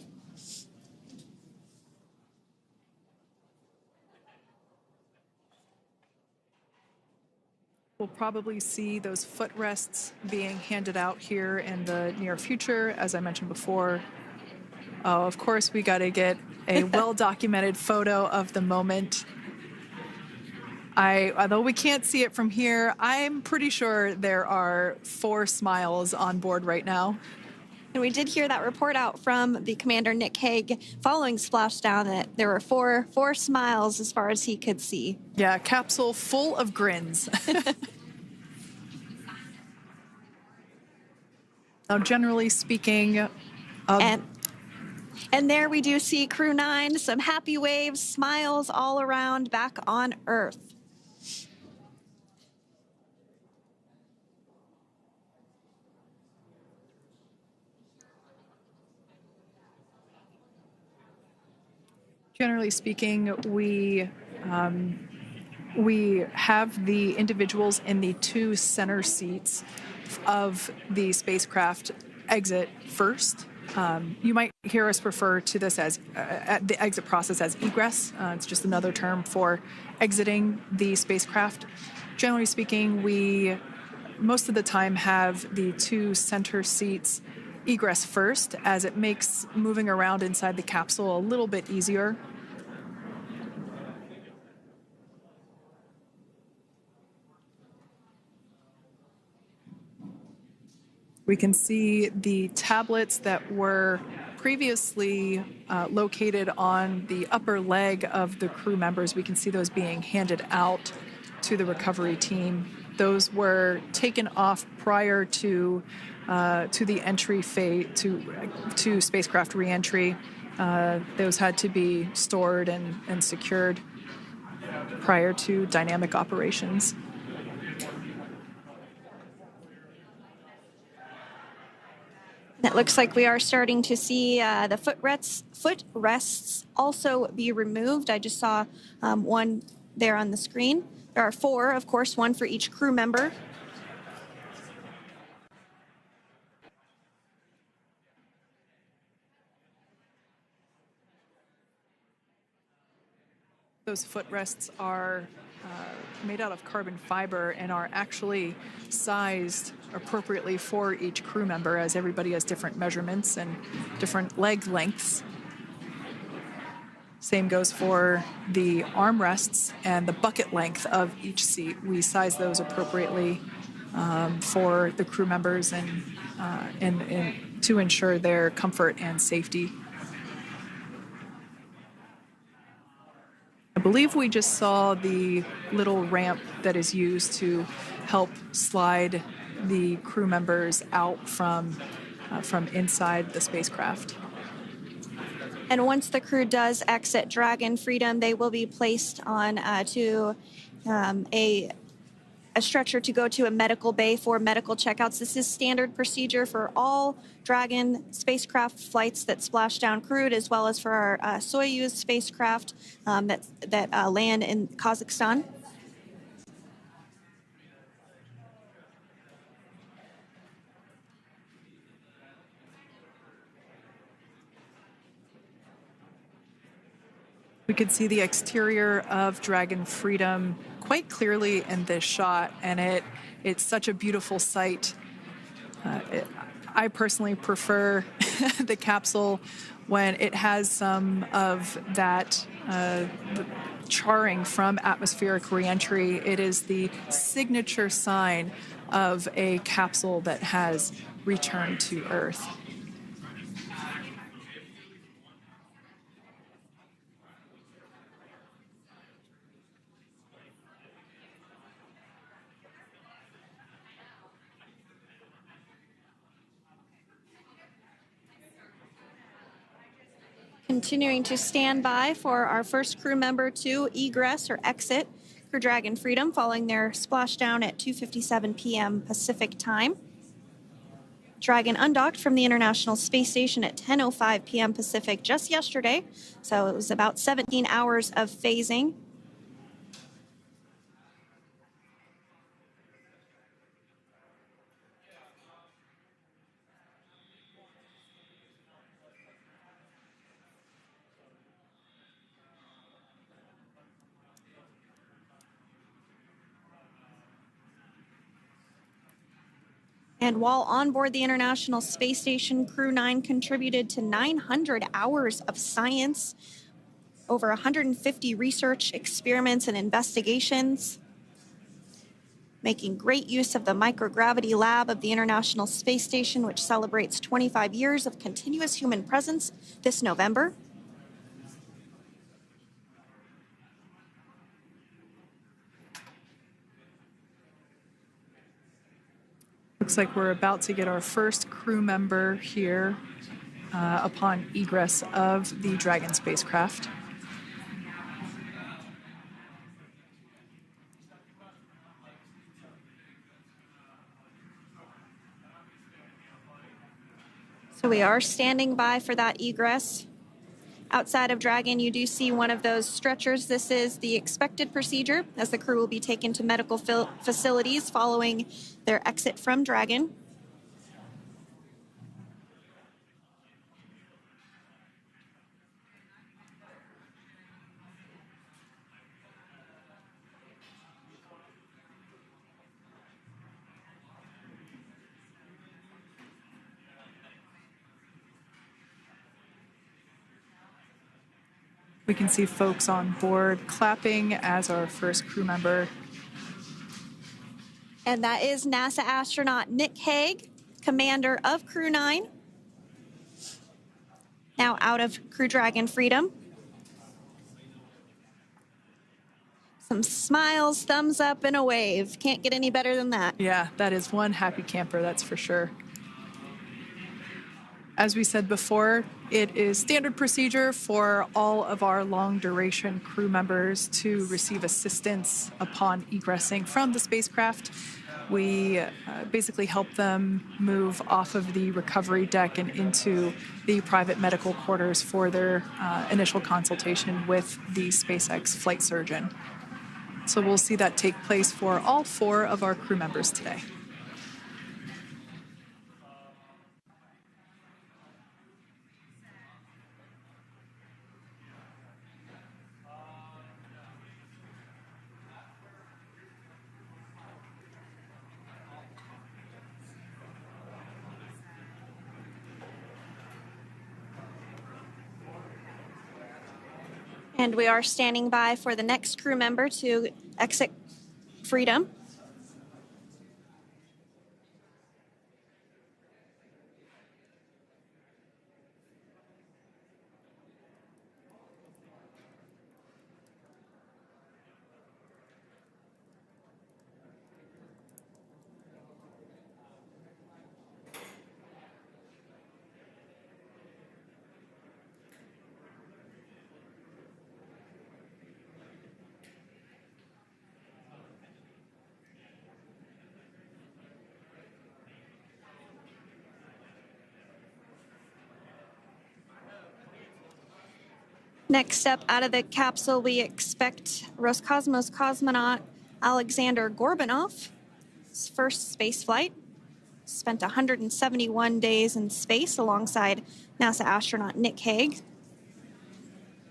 We'll probably see those footrests being handed out here in the near future, as I mentioned before. Oh, of course, we got to get a well-documented photo of the moment. Although we can't see it from here, I'm pretty sure there are 4 smiles on board right now. And we did hear that report out from the commander, Nick Hague, following splashdown, that there were four smiles as far as he could see. Yeah, capsule full of grins. Now, generally speaking... And there we do see Crew-9, some happy waves, smiles all around back on Earth. Generally speaking, we have the individuals in the 2 center seats of the spacecraft exit first. You might hear us refer to this as the exit process as egress. It's just another term for exiting the spacecraft. Generally speaking, we most of the time have the 2 center seats egress first, as it makes moving around inside the capsule a little bit easier. We can see the tablets that were previously located on the upper leg of the crew members. We can see those being handed out to the recovery team. Those were taken off prior to the entry phase, to spacecraft reentry. Those had to be stored and secured prior to dynamic operations. It looks like we are starting to see the footrests also be removed. I just saw one there on the screen. There are 4, of course, one for each crew member. Those footrests are made out of carbon fiber and are actually sized appropriately for each crew member, as everybody has different measurements and different leg lengths. Same goes for the armrests and the bucket length of each seat. We size those appropriately for the crew members and to ensure their comfort and safety. I believe we just saw the little ramp that is used to help slide the crew members out from inside the spacecraft. And once the crew does exit Dragon Freedom, they will be placed on to a stretcher to go to a medical bay for medical checkouts. This is standard procedure for all Dragon spacecraft flights that splash down crewed, as well as for our Soyuz spacecraft that land in Kazakhstan. We could see the exterior of Dragon Freedom quite clearly in this shot, and it's such a beautiful sight. I personally prefer the capsule when it has some of that charring from atmospheric reentry. It is the signature sign of a capsule that has returned to Earth. Continuing to stand by for our first crew member to egress or exit for Dragon Freedom following their splashdown at 2:57 p.m. Pacific time. Dragon undocked from the International Space Station at 10:05 p.m. Pacific just yesterday, so it was about 17 hours of phasing. And while on board the International Space Station, Crew-9 contributed to 900 hours of science, over 150 research experiments and investigations, making great use of the microgravity lab of the International Space Station, which celebrates 25 years of continuous human presence this November. Looks like we're about to get our first crew member here upon egress of the Dragon spacecraft. So we are standing by for that egress. Outside of Dragon, you do see one of those stretchers. This is the expected procedure, as the crew will be taken to medical facilities following their exit from Dragon. We can see folks on board clapping as our first crew member. And that is NASA astronaut Nick Hague commander of Crew-9, now out of Crew Dragon Freedom. Some smiles, thumbs up, and a wave. Can't get any better than that. Yeah, that is one happy camper, that's for sure. As we said before, it is standard procedure for all of our long-duration crew members to receive assistance upon egressing from the spacecraft. We basically help them move off of the recovery deck and into the private medical quarters for their initial consultation with the SpaceX flight surgeon. So we'll see that take place for all 4 of our crew members today. And we are standing by for the next crew member to exit Freedom. Next up out of the capsule, we expect Roscosmos cosmonaut Aleksandr Gorbunov. His first space flight. Spent 171 days in space alongside NASA astronaut Nick Hague.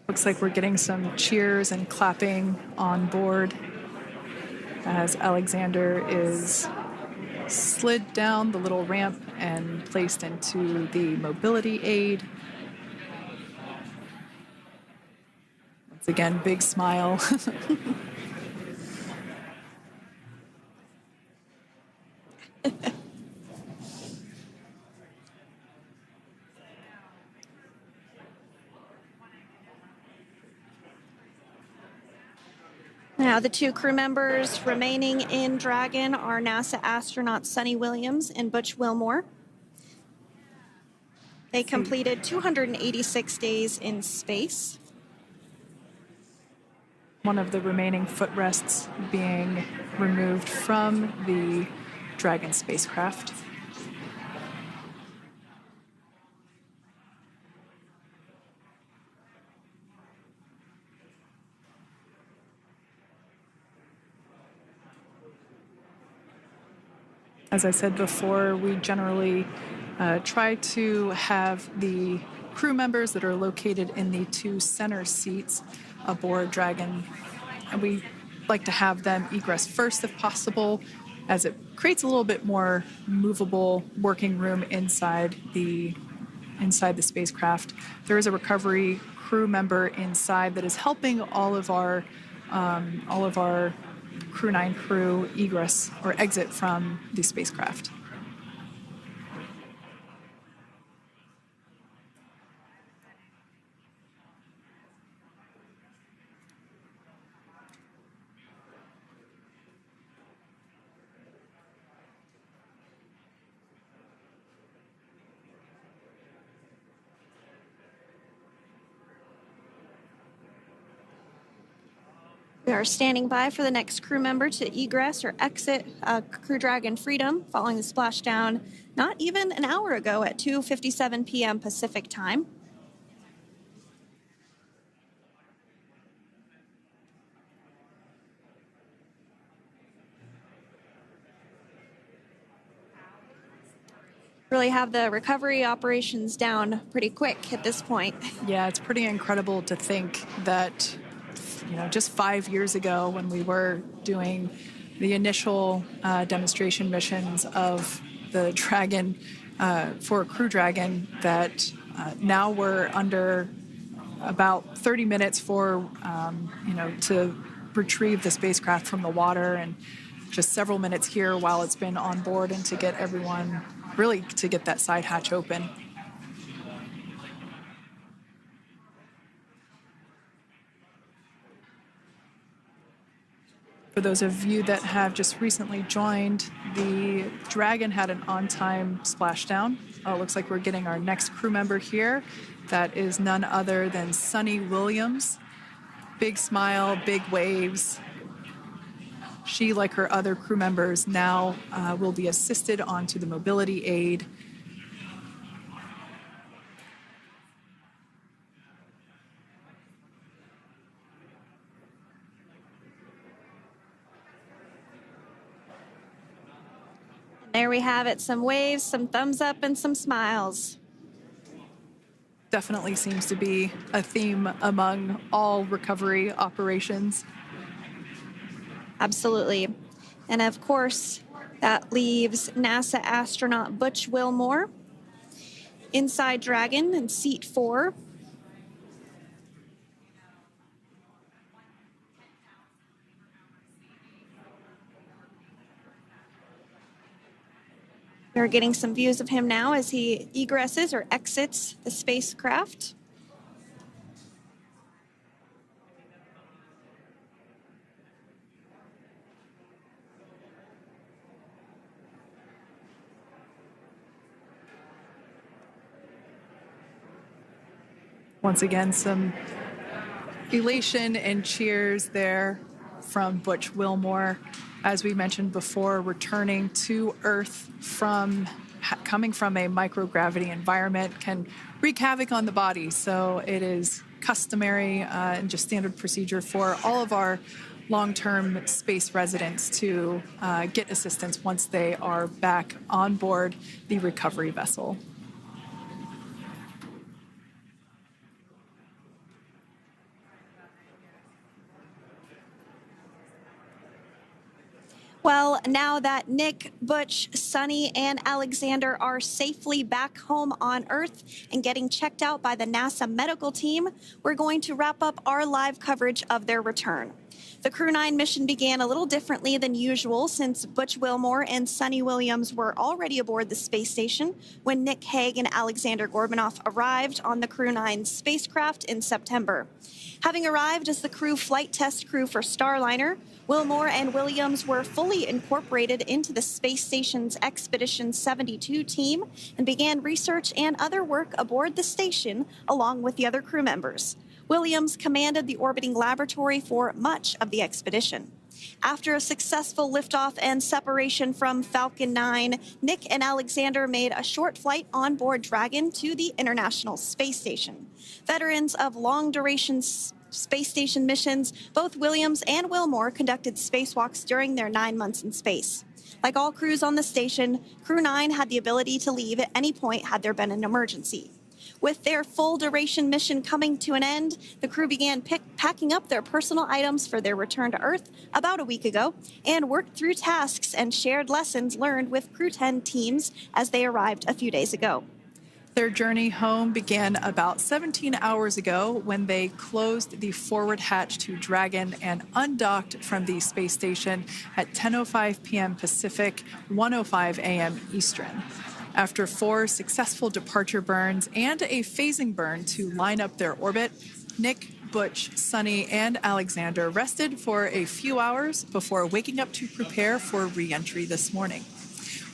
Looks like we're getting some cheers and clapping on board as Aleksandr is slid down the little ramp and placed into the mobility aid. Once again, big smile. Now, the 2 crew members remaining in Dragon are NASA astronauts Suni Williams and Butch Wilmore. They completed 286 days in space. One of the remaining footrests being removed from the Dragon spacecraft. As I said before, we generally try to have the crew members that are located in the 2 center seats aboard Dragon, and we like to have them egress first if possible, as it creates a little bit more movable working room inside the spacecraft. There is a recovery crew member inside that is helping all of our Crew-9 crew egress or exit from the spacecraft. We are standing by for the next crew member to egress or exit Crew Dragon Freedom following the splashdown not even an hour ago at 2:57 p.m. Pacific time. Really have the recovery operations down pretty quick at this point. Yeah, it's pretty incredible to think that, just 5 years ago when we were doing the initial demonstration missions of the Dragon for Crew Dragon, that now we're under about 30 minutes for, to retrieve the spacecraft from the water, and just several minutes here while it's been on board and to get everyone really to get that side hatch open. For those of you that have just recently joined, the Dragon had an on-time splashdown. It looks like we're getting our next crew member here. That is none other than Suni Williams. Big smile, big waves. She, like her other crew members, now will be assisted onto the mobility aid. There we have it, some waves, some thumbs up, and some smiles. Definitely seems to be a theme among all recovery operations. Absolutely. And of course, that leaves NASA astronaut Butch Wilmore inside Dragon in seat 4. We're getting some views of him now as he egresses or exits the spacecraft. Once again, some elation and cheers there from Butch Wilmore. As we mentioned before, returning to Earth coming from a microgravity environment can wreak havoc on the body. So it is customary and just standard procedure for all of our long-term space residents to get assistance once they are back on board the recovery vessel. Well, now that Nick, Butch, Suni, and Aleksandr are safely back home on Earth and getting checked out by the NASA medical team, we're going to wrap up our live coverage of their return. The Crew-9 mission began a little differently than usual since Butch Wilmore and Suni Williams were already aboard the space station when Nick Hague and Aleksandr Gorbunov arrived on the Crew-9 spacecraft in September. Having arrived as the crew flight test crew for Starliner, Wilmore and Williams were fully incorporated into the space station's Expedition 72 team and began research and other work aboard the station along with the other crew members. Williams commanded the orbiting laboratory for much of the expedition. After a successful liftoff and separation from Falcon 9, Nick and Aleksandr made a short flight on board Dragon to the International Space Station. Veterans of long-duration space station missions, both Williams and Wilmore conducted spacewalks during their 9 months in space. Like all crews on the station, Crew-9 had the ability to leave at any point had there been an emergency. With their full-duration mission coming to an end, the crew began packing up their personal items for their return to Earth about a week ago and worked through tasks and shared lessons learned with Crew-10 teams as they arrived a few days ago. Their journey home began about 17 hours ago when they closed the forward hatch to Dragon and undocked from the space station at 10:05 p.m. Pacific, 1:05 a.m. Eastern. After 4 successful departure burns and a phasing burn to line up their orbit, Nick, Butch, Suni, and Aleksandr rested for a few hours before waking up to prepare for re-entry this morning.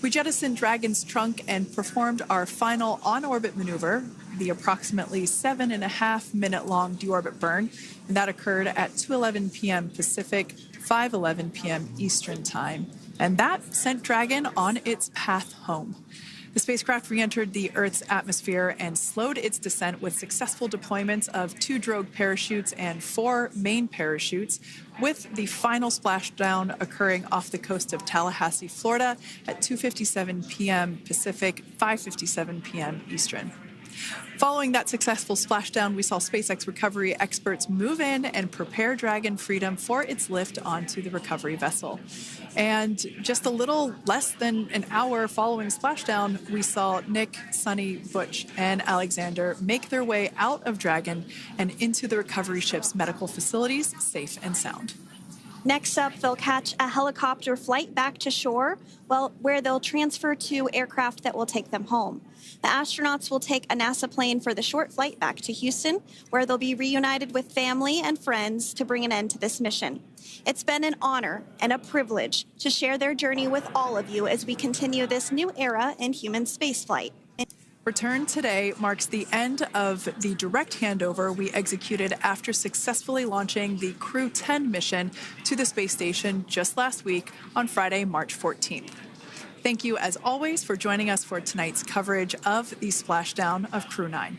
We jettisoned Dragon's trunk and performed our final on-orbit maneuver, the approximately 7.5-minute-long deorbit burn, and that occurred at 2:11 p.m. Pacific, 5:11 p.m. Eastern Time. And that sent Dragon on its path home. The spacecraft re-entered the Earth's atmosphere and slowed its descent with successful deployments of 2 drogue parachutes and 4 main parachutes, with the final splashdown occurring off the coast of Tallahassee, Florida at 2:57 p.m. Pacific, 5:57 p.m. Eastern. Following that successful splashdown, we saw SpaceX recovery experts move in and prepare Dragon Freedom for its lift onto the recovery vessel. And just a little less than an hour following splashdown, we saw Nick, Suni, Butch, and Aleksandr make their way out of Dragon and into the recovery ship's medical facilities, safe and sound. Next up, they'll catch a helicopter flight back to shore, where they'll transfer to aircraft that will take them home. The astronauts will take a NASA plane for the short flight back to Houston, where they'll be reunited with family and friends to bring an end to this mission. It's been an honor and a privilege to share their journey with all of you as we continue this new era in human spaceflight. Return today marks the end of the direct handover we executed after successfully launching the Crew-9 mission to the space station just last week on Friday, March 14th. Thank you, as always, for joining us for tonight's coverage of the splashdown of Crew-9.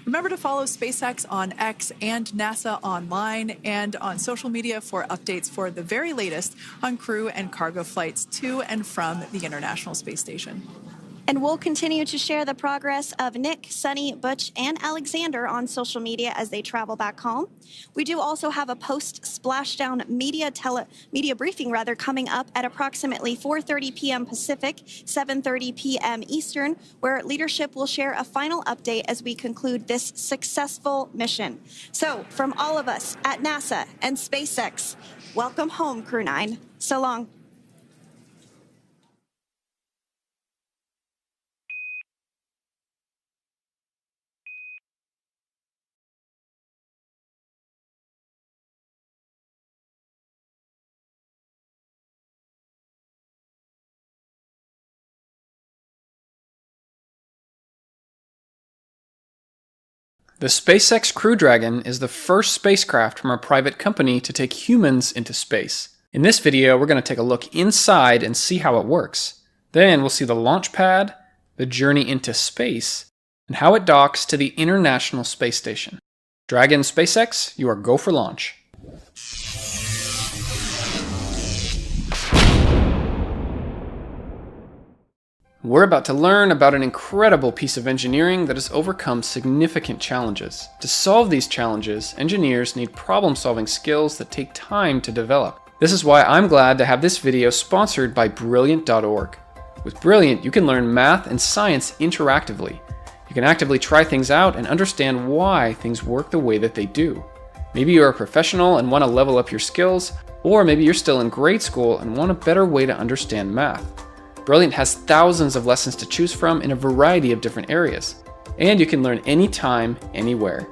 Remember to follow SpaceX on X and NASA online and on social media for updates for the very latest on crew and cargo flights to and from the International Space Station. And we'll continue to share the progress of Nick, Suni, Butch, and Aleksandr on social media as they travel back home. We do also have a post-splashdown media briefing coming up at approximately 4:30 p.m. Pacific, 7:30 p.m. Eastern, where leadership will share a final update as we conclude this successful mission. So, from all of us at NASA and SpaceX, welcome home, Crew-9. So long. The SpaceX Crew Dragon is the first spacecraft from a private company to take humans into space. In this video, we're going to take a look inside and see how it works. Then we'll see the launch pad, the journey into space, and how it docks to the International Space Station. Dragon SpaceX, you are go for launch. We're about to learn about an incredible piece of engineering that has overcome significant challenges. To solve these challenges, engineers need problem-solving skills that take time to develop. This is why I'm glad to have this video sponsored by Brilliant.org. With Brilliant, you can learn math and science interactively. You can actively try things out and understand why things work the way that they do. Maybe you're a professional and want to level up your skills, or maybe you're still in grade school and want a better way to understand math. Brilliant has thousands of lessons to choose from in a variety of different areas, and you can learn anytime, anywhere.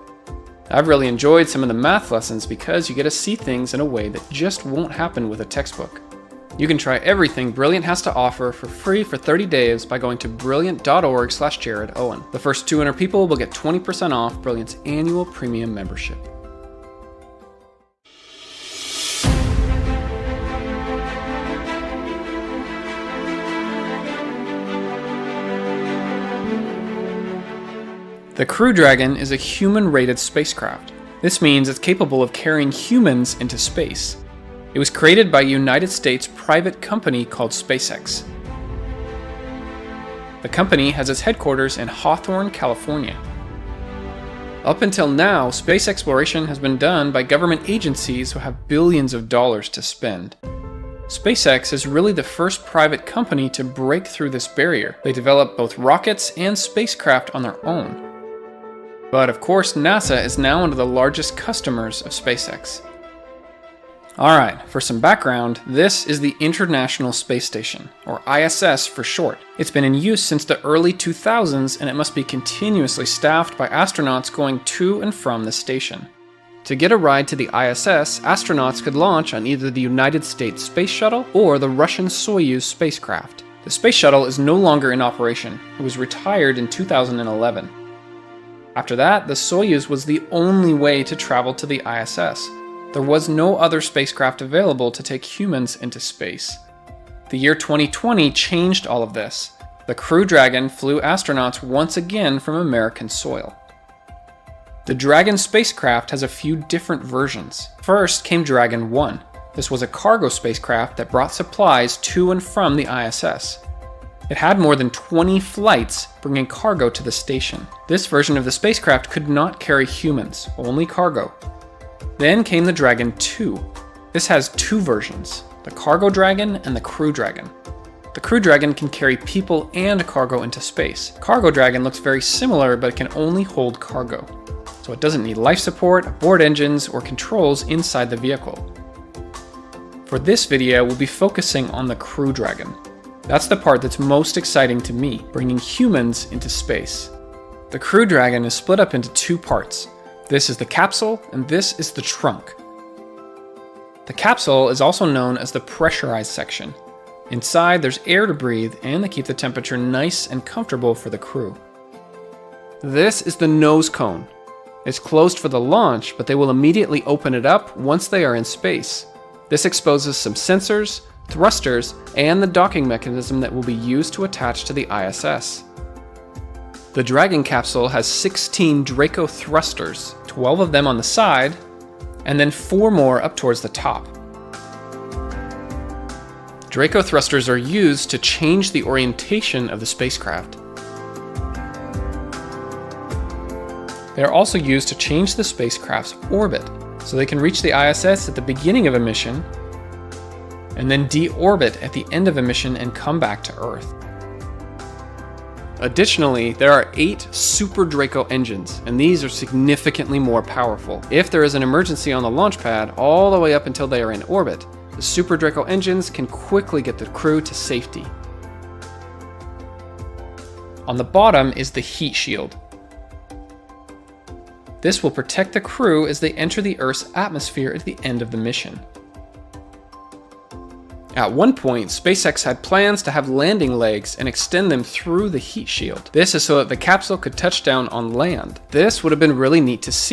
I've really enjoyed some of the math lessons because you get to see things in a way that just won't happen with a textbook. You can try everything Brilliant has to offer for free for 30 days by going to brilliant.org/JaredOwen. The first 200 people will get 20% off Brilliant's annual premium membership. The Crew Dragon is a human-rated spacecraft. This means it's capable of carrying humans into space. It was created by a United States private company called SpaceX. The company has its headquarters in Hawthorne, California. Up until now, space exploration has been done by government agencies who have billions of dollars to spend. SpaceX is really the first private company to break through this barrier. They develop both rockets and spacecraft on their own. But of course, NASA is now one of the largest customers of SpaceX. Alright, for some background, this is the International Space Station, or ISS for short. It's been in use since the early 2000s, and it must be continuously staffed by astronauts going to and from the station. To get a ride to the ISS, astronauts could launch on either the United States Space Shuttle or the Russian Soyuz spacecraft. The Space Shuttle is no longer in operation. It was retired in 2011. After that, the Soyuz was the only way to travel to the ISS. There was no other spacecraft available to take humans into space. The year 2020 changed all of this. The Crew Dragon flew astronauts once again from American soil. The Dragon spacecraft has a few different versions. First came Dragon 1. This was a cargo spacecraft that brought supplies to and from the ISS. It had more than 20 flights bringing cargo to the station. This version of the spacecraft could not carry humans, only cargo. Then came the Dragon 2. This has two versions, the Cargo Dragon and the Crew Dragon. The Crew Dragon can carry people and cargo into space. Cargo Dragon looks very similar, but it can only hold cargo. So it doesn't need life support, board engines, or controls inside the vehicle. For this video, we'll be focusing on the Crew Dragon. That's the part that's most exciting to me, bringing humans into space. The Crew Dragon is split up into two parts. This is the capsule, and this is the trunk. The capsule is also known as the pressurized section. Inside, there's air to breathe, and they keep the temperature nice and comfortable for the crew. This is the nose cone. It's closed for the launch, but they will immediately open it up once they are in space. This exposes some sensors, thrusters, and the docking mechanism that will be used to attach to the ISS. The Dragon capsule has 16 Draco thrusters, 12 of them on the side, and then 4 more up towards the top. Draco thrusters are used to change the orientation of the spacecraft. They are also used to change the spacecraft's orbit, so they can reach the ISS at the beginning of a mission, and then deorbit at the end of a mission and come back to Earth. Additionally, there are 8 Super Draco engines, and these are significantly more powerful. If there is an emergency on the launch pad all the way up until they are in orbit, the Super Draco engines can quickly get the crew to safety. On the bottom is the heat shield. This will protect the crew as they enter the Earth's atmosphere at the end of the mission. At one point, SpaceX had plans to have landing legs and extend them through the heat shield. This is so that the capsule could touch down on land. This would have been really neat to see.